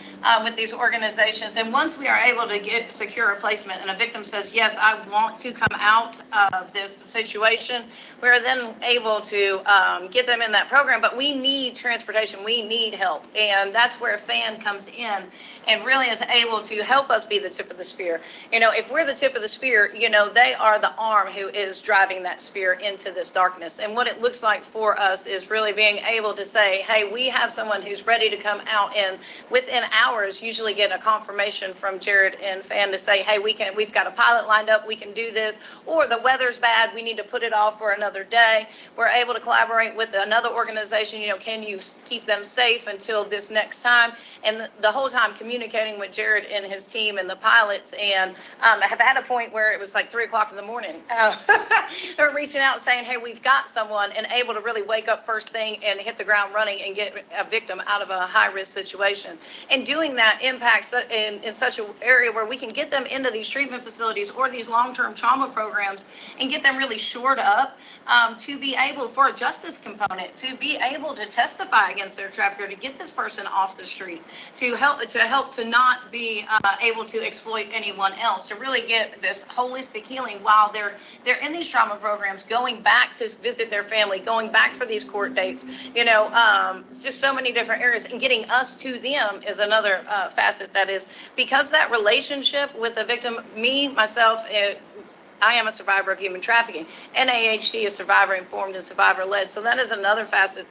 with these organizations. And once we are able to secure a placement and a victim says, yes, I want to come out of this situation, we're then able to get them in that program. But we need transportation. We need help. And that's where FAN comes in and really is able to help us be the tip of the spear. If we're the tip of the spear, they are the arm who is driving that spear into this darkness. And what it looks like for us is really being able to say, hey, we have someone who's ready to come out, and within hours usually get a confirmation from Jared and FAN to say, hey, we've got a pilot lined up, we can do this, or the weather's bad, we need to put it off for another day. We're able to collaborate with another organization, can you keep them safe until this next time? And the whole time communicating with Jared and his team and the pilots, and I have had a point where it was like 3:00 in the morning. They're reaching out saying, hey, we've got someone, and able to really wake up first thing and hit the ground running and get a victim out of a high-risk situation. And doing that impacts in such an area where we can get them into these treatment facilities or these long-term trauma programs and get them really shored up to be able, for a justice component, to be able to testify against their trafficker, to get this person off the street, to help to not be able to exploit anyone else, to really get this holistic healing while they're in these trauma programs, going back to visit their family, going back for these court dates, it's just so many different areas. And getting us to them is another facet that is, because that relationship with the victim, myself, I am a survivor of human trafficking. NAHT is survivor informed and survivor led. So that is another facet,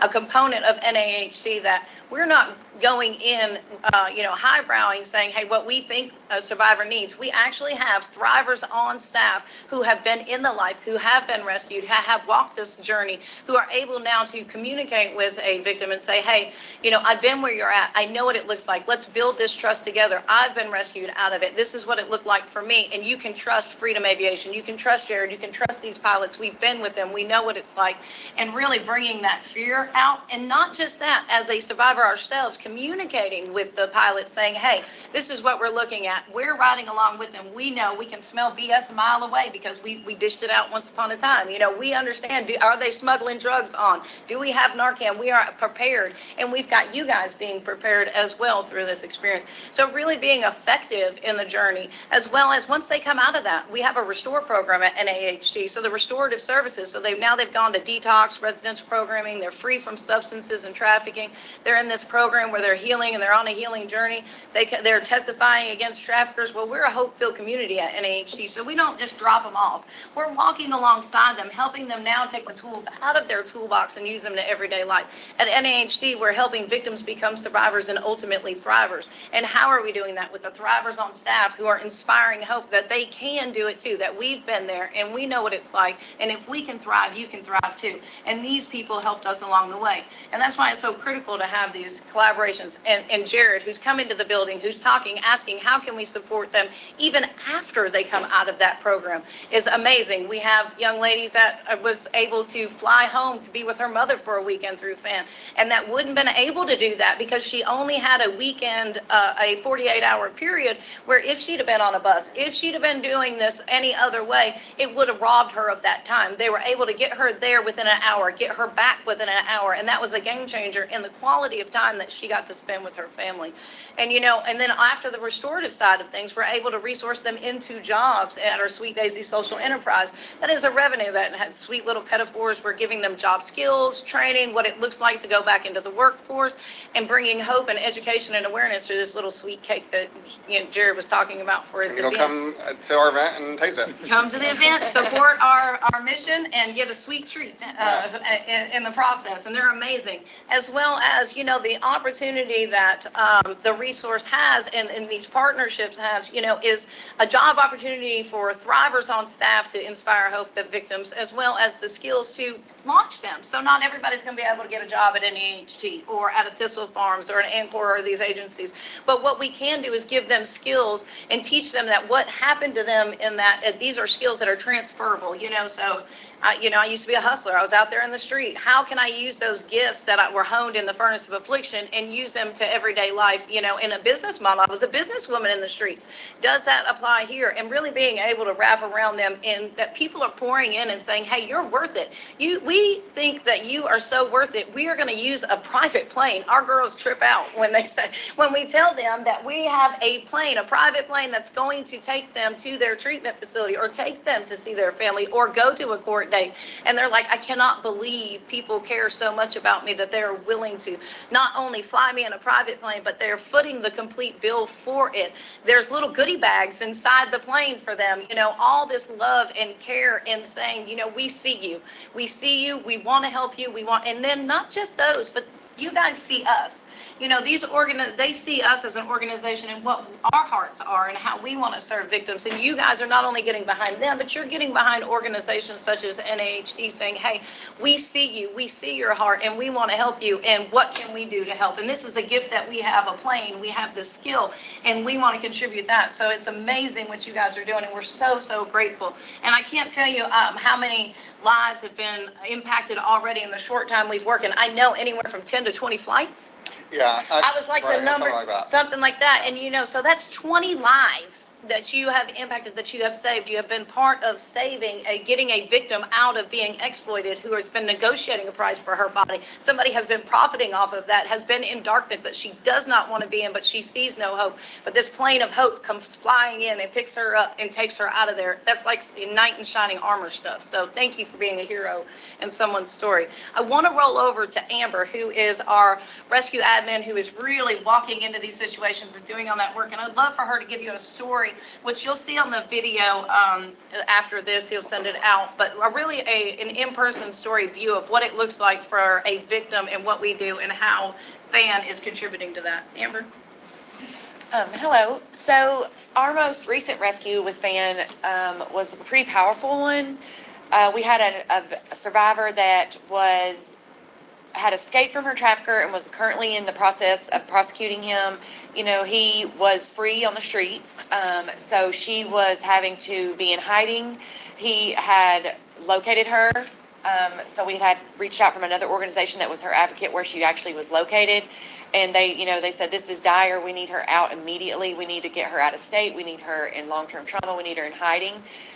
a component of NAHT, that we're not going in, highbrowing, saying, hey, what we think a survivor needs. We actually have thrivers on staff who have been in the life, who have been rescued, have walked this journey, who are able now to communicate with a victim and say, hey, I've been where you're at. I know what it looks like. Let's build this trust together. I've been rescued out of it. This is what it looked like for me. And you can trust Freedom Aviation. You can trust Jared. You can trust these pilots. We've been with them. We know what it's like. And really bringing that fear out. And not just that, as a survivor ourselves, communicating with the pilots saying, hey, this is what we're looking at. We're riding along with them. We know we can smell BS a mile away because we dished it out once upon a time. We understand, are they smuggling drugs on? Do we have Narcan? We are prepared. And we've got you guys being prepared as well through this experience. So really being effective in the journey, as well as once they come out of that, we have a restore program at NAHT. So the restorative services, so they've gone to detox, residential programming. They're free from substances and trafficking. They're in this program where they're healing and they're on a healing journey. They're testifying against traffickers. Well, we're a hope-filled community at NAHT, so we don't just drop them off. We're walking alongside them, helping them now take the tools out of their toolbox and use them to everyday life. At NAHT, we're helping victims become survivors and ultimately thrivers. And how are we doing that? With the thrivers on staff who are inspiring hope that they can do it too, that we've been there and we know what it's like. And if we can thrive, you can thrive too. And these people helped us along the way. And that's why it's so critical to have these collaborations. And Jared, who's come into the building, who's talking, asking, how can we support them even after they come out of that program, is amazing. We have young ladies that was able to fly home to be with her mother for a weekend through FAN, and that wouldn't been able to do that because she only had a weekend, a 48-hour period, where if she'd have been on a bus, if she'd have been doing this any other way, it would have robbed her of that time. They were able to get her there within an hour, get her back within an hour, and that was a game changer in the quality of time that she got to spend with her family. And then after the restorative side of things, we're able to resource them into jobs at our Sweet Daisy Social Enterprise. That is a revenue that has sweet little pedophores. We're giving them job skills, training, what it looks like to go back into the workforce, and bringing hope and education and awareness to this little sweet cake that Jared was talking about for his event. You'll come to our event and taste it. Come to the event, support our mission, and get a sweet treat in the process. And they're amazing, as well as, you know, the opportunity that the resource has and these partnerships have, you know, is a job opportunity for thrivers on staff to inspire hope the victims, as well as the skills to launch them. So not everybody's going to be able to get a job at an EHT or at a Thistle Farms or an Ancor or these agencies. But what we can do is give them skills and teach them that what happened to them in that, these are skills that are transferable, you know. So, you know, I used to be a hustler. I was out there in the street. How can I use those gifts that were honed in the furnace of affliction and use them to everyday life, you know, in a business model? I was a businesswoman in the streets. Does that apply here? And really being able to wrap around them in that people are pouring in and saying, hey, you're worth it. We think that you are so worth it. We are going to use a private plane. Our girls trip out when we tell them that we have a plane, a private plane that's going to take them to their treatment facility or take them to see their family or go to a court date. And they're like, I cannot believe people care so much about me that they're willing to not only fly me in a private plane, but they're footing the complete bill for it. There's little goodie bags inside the plane for them, you know, all this love and care and saying, you know, we see you. We see you. We want to help you. We want, and then not just those, but you guys see us. You know, they see us as an organization and what our hearts are and how we want to serve victims. And you guys are not only getting behind them, but you're getting behind organizations such as NAHT saying, hey, we see you, we see your heart, and we want to help you. And what can we do to help? And this is a gift that we have, a plane, we have the skill, and we want to contribute that. So it's amazing what you guys are doing, and we're so, so grateful. And I can't tell you how many lives have been impacted already in the short time we've worked. And I know anywhere from 10 to 20 flights. Yeah. I was like right, the number, something like that. And, you know, so that's 20 lives that you have impacted, that you have saved. You have been part of saving, getting a victim out of being exploited, who has been negotiating a price for her body. Somebody has been profiting off of that, has been in darkness that she does not want to be in, but she sees no hope. But this plane of hope comes flying in and picks her up and takes her out of there. That's like knight in shining armor stuff. So thank you for being a hero in someone's story. I want to roll over to Amber, who is our rescue admin, who is really walking into these situations and doing all that work. And I'd love for her to give you a story, which you'll see on the video after this. He'll send it out. But really an in-person story view of what it looks like for a victim and what we do and how FAN is contributing to that. Amber? Hello. So our most recent rescue with FAN was a pretty powerful one. We had a survivor that had escaped from her trafficker and was currently in the process of prosecuting him. You know, he was free on the streets, so she was having to be in hiding. He had located her, so we had reached out from another organization that was her advocate where she actually was located. And they said, this is dire. We need her out immediately. We need to get her out of state. We need her in long-term trauma. We need her in hiding.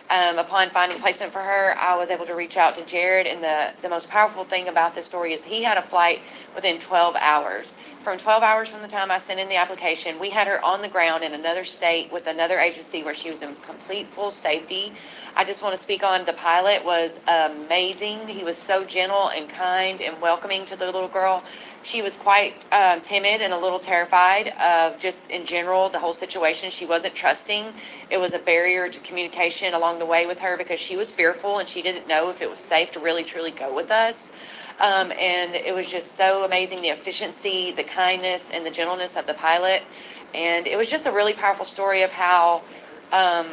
Upon finding placement for her, I was able to reach out to Jared. And the most powerful thing about this story is he had a flight within 12 hours. From 12 hours from the time I sent in the application, we had her on the ground in another state with another agency where she was in complete full safety. I just want to speak on the pilot was amazing. He was so gentle and kind and welcoming to the little girl. She was quite timid and a little terrified of just in general the whole situation. She wasn't trusting. It was a barrier to communication along the way with her because she was fearful and she didn't know if it was safe to really truly go with us. And it was just so amazing, the efficiency, the kindness, and the gentleness of the pilot. And it was just a really powerful story of how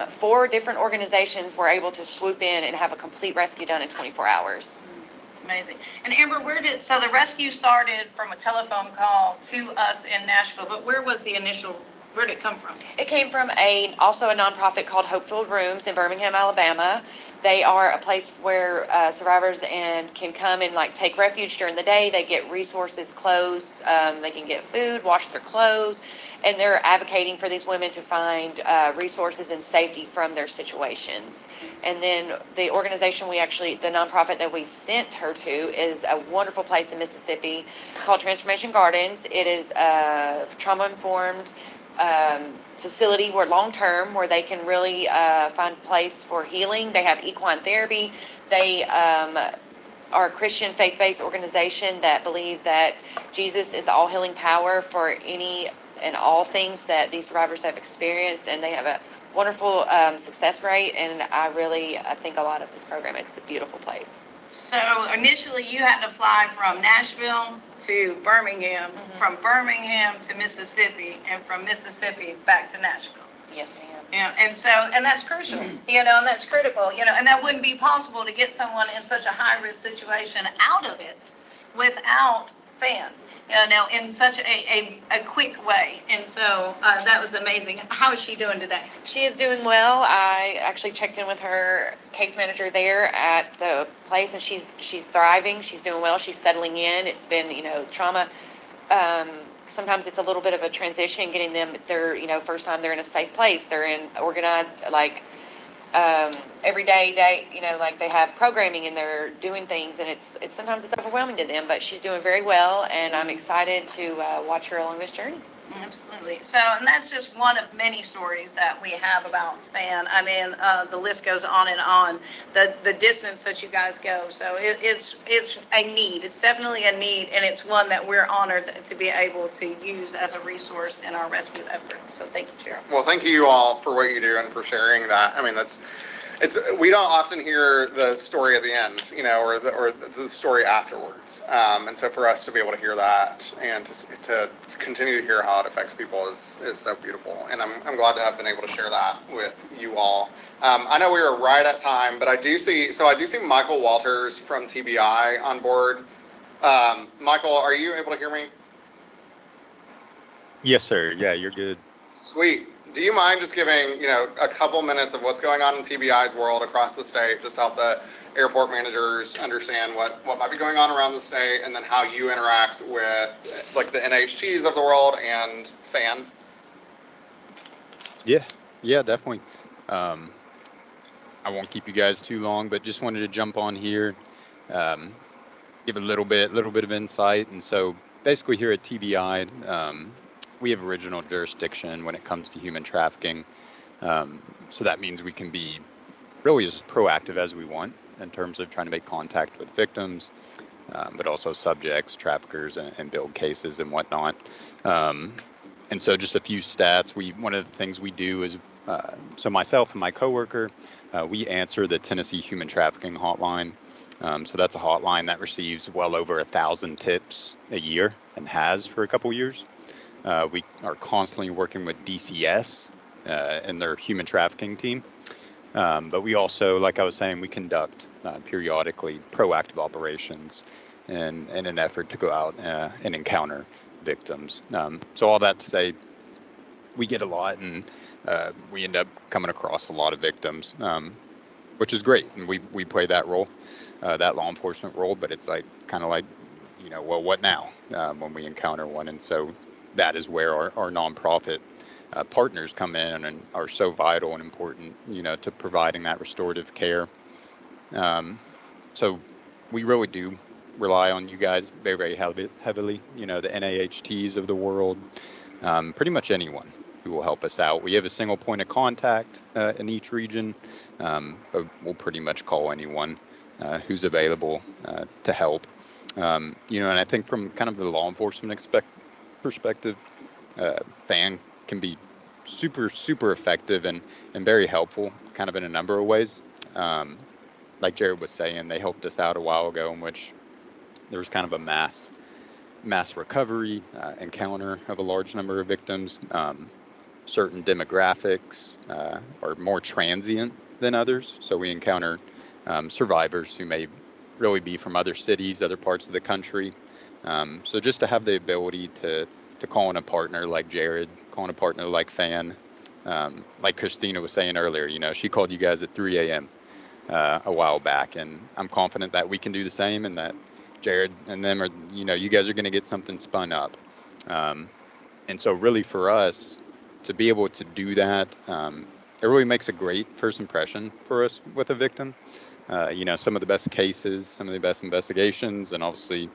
4 different organizations were able to swoop in and have a complete rescue done in 24 hours. It's amazing. And Amber, so the rescue started from a telephone call to us in Nashville, but where did it come from? It came from also a nonprofit called Hope-Filled Rooms in Birmingham, Alabama. They are a place where survivors can come and take refuge during the day. They get resources, clothes. They can get food, wash their clothes, and they're advocating for these women to find resources and safety from their situations. And then the organization the nonprofit that we sent her to is a wonderful place in Mississippi called Transformation Gardens. It is a trauma-informed facility where long-term where they can really find a place for healing. They have equine therapy. They are a Christian faith-based organization that believe that Jesus is the all-healing power for any and all things that these survivors have experienced, and they have a wonderful success rate, and I think a lot of this program. It's a beautiful place. So initially, you had to fly from Nashville to Birmingham, from Birmingham to Mississippi, and from Mississippi back to Nashville. Yes, ma'am. Yeah, and that's crucial, and that's critical, and that wouldn't be possible to get someone in such a high-risk situation out of it without FAN, in such a quick way. And so that was amazing. How is she doing today? She is doing well. I actually checked in with her case manager there at the place, and she's thriving. She's doing well. She's settling in. It's been, trauma. Sometimes it's a little bit of a transition getting them their, first time they're in a safe place. They're in organized, like, every day, like they have programming and they're doing things, and it's sometimes it's overwhelming to them, but she's doing very well, and I'm excited to watch her along this journey. Absolutely. So, and that's just one of many stories that we have about FAN. I mean, the list goes on and on. The distance that you guys go. So it's a need. It's definitely a need, and it's one that we're honored to be able to use as a resource in our rescue efforts. So thank you, Cheryl. Well, thank you all for what you do and for sharing that. I mean, we don't often hear the story at the end, or the story afterwards. And so for us to be able to hear that and to continue to hear how it affects people is so beautiful. And I'm glad to have been able to share that with you all. I know we are right at time, but I do see Michael Walters from TBI on board. Michael, are you able to hear me? Yes, sir. Yeah, you're good. Sweet. Do you mind just giving, a couple minutes of what's going on in TBI's world across the state, just to help the airport managers understand what might be going on around the state, and then how you interact with, like, the NHTs of the world and FAN? Yeah, definitely. I won't keep you guys too long, but just wanted to jump on here, give a little bit of insight. And so basically here at TBI, we have original jurisdiction when it comes to human trafficking. So that means we can be really as proactive as we want in terms of trying to make contact with victims, but also subjects, traffickers, and build cases and whatnot. And so just a few stats. One of the things we do is, so myself and my coworker, we answer the Tennessee Human Trafficking Hotline. So that's a hotline that receives well over 1,000 tips a year and has for a couple years. We are constantly working with DCS and their human trafficking team. But we also, like I was saying, we conduct periodically proactive operations in an effort to go out and encounter victims. So all that to say, we get a lot, and we end up coming across a lot of victims, which is great. And we play that role, that law enforcement role, but it's kind of like, well, what now when we encounter one? And so that is where our nonprofit partners come in and are so vital and important, to providing that restorative care. So we really do rely on you guys very, very heavily, the NAHTs of the world, pretty much anyone who will help us out. We have a single point of contact in each region, but we'll pretty much call anyone who's available to help. And I think from kind of the law enforcement perspective, FAN can be super, super effective and very helpful, kind of in a number of ways. Like Jared was saying, they helped us out a while ago, in which there was kind of a mass recovery encounter of a large number of victims. Certain demographics are more transient than others, so we encounter survivors who may really be from other cities, other parts of the country. So just to have the ability to call in a partner like Jared, call in a partner like FAN, like Christina was saying earlier, she called you guys at 3 a.m. A while back, and I'm confident that we can do the same, and that Jared and them are, you guys are going to get something spun up. And so really for us to be able to do that, it really makes a great first impression for us with a victim. Some of the best cases, some of the best investigations, and obviously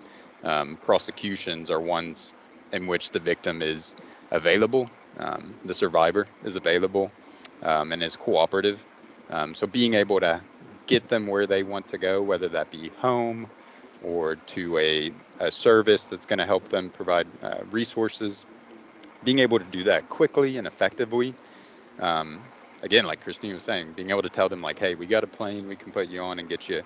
prosecutions are ones in which the victim is available, the survivor is available, and is cooperative. So being able to get them where they want to go, whether that be home or to a service that's going to help them provide resources, being able to do that quickly and effectively, again, like Christine was saying, being able to tell them like, hey, we got a plane we can put you on and get you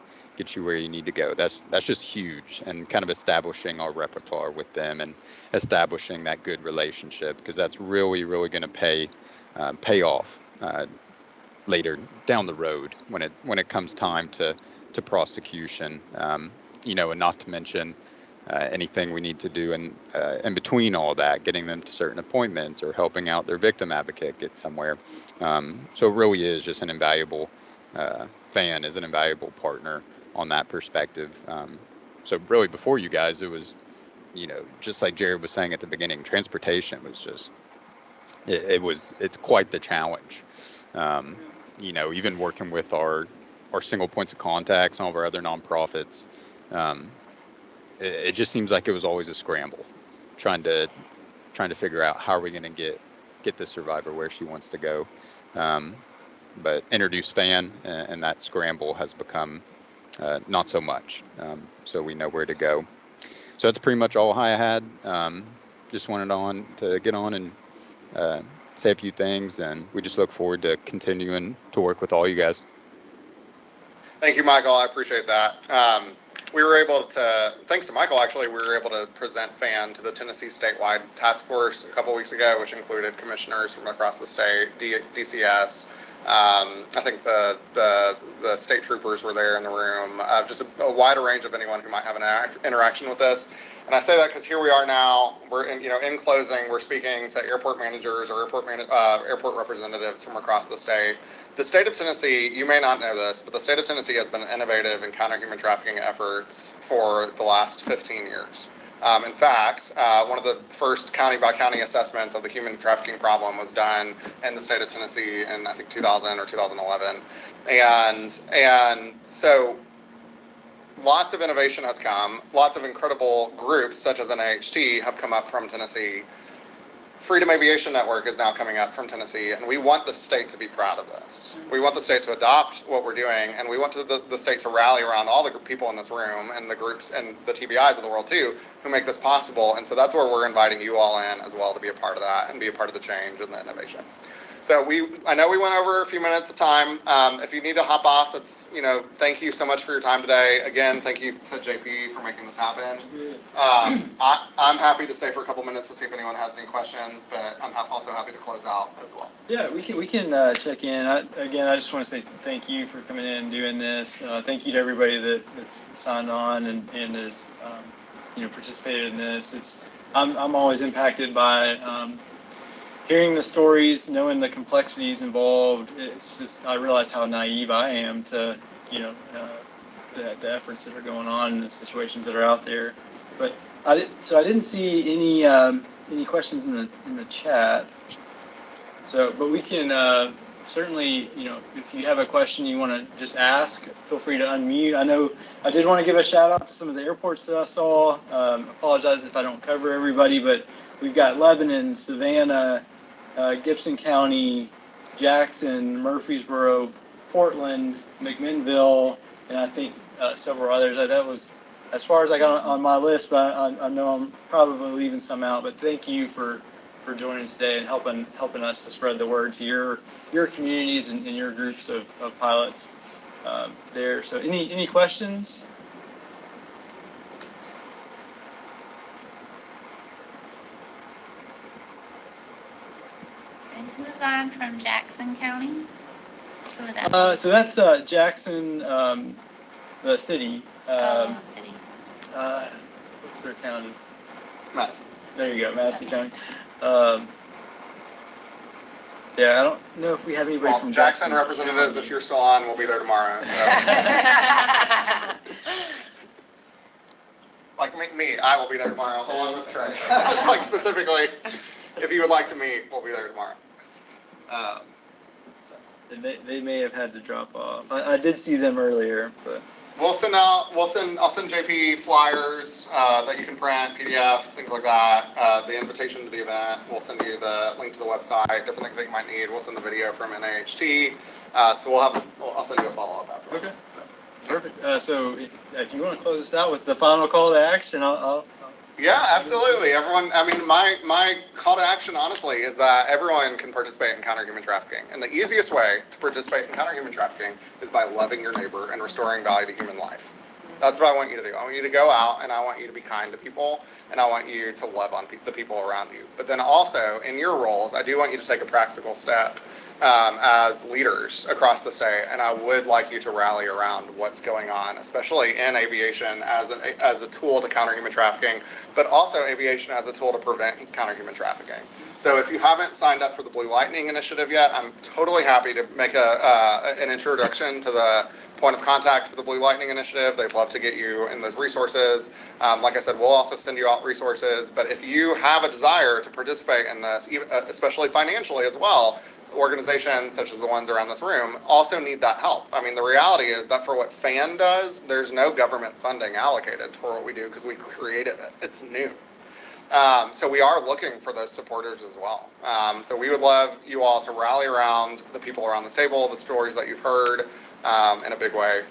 where you need to go. That's just huge, and kind of establishing our repertoire with them and establishing that good relationship, because that's really going to pay off later down the road when it comes time to prosecution. And not to mention anything we need to do in between all that, getting them to certain appointments or helping out their victim advocate get somewhere. So it really is just an invaluable fan, is an invaluable partner on that perspective. So really, before you guys, it was, just like Jared was saying at the beginning, transportation was just, it's quite the challenge. Even working with our single points of contact, some of our other nonprofits, it just seems like it was always a scramble, trying to figure out how are we going to get the survivor where she wants to go. But introduce fan, and that scramble has become not so much. So we know where to go. So that's pretty much all I had. Just wanted to get on and say a few things, and we just look forward to continuing to work with all you guys. Thank you, Michael. I appreciate that. Thanks to Michael, actually, we were able to present FAN to the Tennessee statewide task force a couple weeks ago, which included commissioners from across the state, DCS. I think the state troopers were there in the room, just a wider range of anyone who might have an interaction with this. And I say that because here we are now. We're in closing. We're speaking to airport managers or airport representatives from across the state. The state of Tennessee, you may not know this, but the state of Tennessee has been innovative in counter-human trafficking efforts for the last 15 years. In fact, one of the first county-by-county assessments of the human trafficking problem was done in the state of Tennessee in, I think, 2000 or 2011. And so lots of innovation has come. Lots of incredible groups, such as NAHT, have come up from Tennessee. Freedom Aviation Network is now coming up from Tennessee, and we want the state to be proud of this. We want the state to adopt what we're doing, and we want the state to rally around all the people in this room and the groups and the TBIs of the world, too, who make this possible. And so that's where we're inviting you all in as well to be a part of that and be a part of the change and the innovation. So I know we went over a few minutes of time. If you need to hop off, thank you so much for your time today. Again, thank you to JP for making this happen. I'm happy to stay for a couple minutes to see if anyone has any questions, but I'm also happy to close out as well. Yeah, we can check in. I just want to say thank you for coming in and doing this. Thank you to everybody that's signed on and has participated in this. I'm always impacted by hearing the stories, knowing the complexities involved. It's just, I realize how naive I am to the efforts that are going on and the situations that are out there. But I didn't see any questions in the chat. So, but we can certainly, if you have a question you want to just ask, feel free to unmute. I know I did want to give a shout out to some of the airports that I saw. Apologize if I don't cover everybody, but we've got Lebanon, Savannah, Gibson County, Jackson, Murfreesboro, Portland, McMinnville, and I think several others. That was as far as I got on my list, but I know I'm probably leaving some out. But thank you for joining today and helping us to spread the word to your communities and your groups of pilots there. So any questions? And who's on from Jackson County? Who is that? So that's Jackson, the city. City. What's their county? Madison. There you go, Madison County. Yeah, I don't know if we have anybody from Jackson representatives, if you're still on, we'll be there tomorrow. So. Like me, I will be there tomorrow along with Trey. Like specifically, if you would like to meet, we'll be there tomorrow. They may have had to drop off. I did see them earlier, but I'll send JP flyers that you can print, PDFs, things like that. The invitation to the event. We'll send you the link to the website, different things that you might need. We'll send the video from NAHT. So I'll send you a follow-up after. Okay, perfect. So if you want to close us out with the final call to action, I'll Yeah, absolutely. Everyone, I mean, my call to action, honestly, is that everyone can participate in counter human trafficking. And the easiest way to participate in counter human trafficking is by loving your neighbor and restoring value to human life. That's what I want you to do. I want you to go out and I want you to be kind to people and I want you to love on the people around you. But then also in your roles, I do want you to take a practical step as leaders across the state. And I would like you to rally around what's going on, especially in aviation as a tool to counter human trafficking, but also aviation as a tool to prevent counter human trafficking. So if you haven't signed up for the Blue Lightning Initiative yet, I'm totally happy to make an introduction to the point of contact for the Blue Lightning Initiative. They'd love to get you in those resources. Like I said, we'll also send you out resources. But if you have a desire to participate in this, especially financially as well, organizations such as the ones around this room also need that help. I mean, the reality is that for what FAN does, there's no government funding allocated for what we do because we created it. It's new. So we are looking for those supporters as well. So we would love you all to rally around the people around this table, the stories that you've heard in a big way.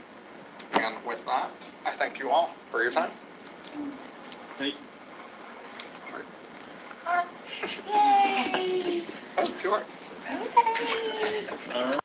And with that, I thank you all for your time. Thank you. Hearts. Yay! Oh, 2 hearts. Okay. All right.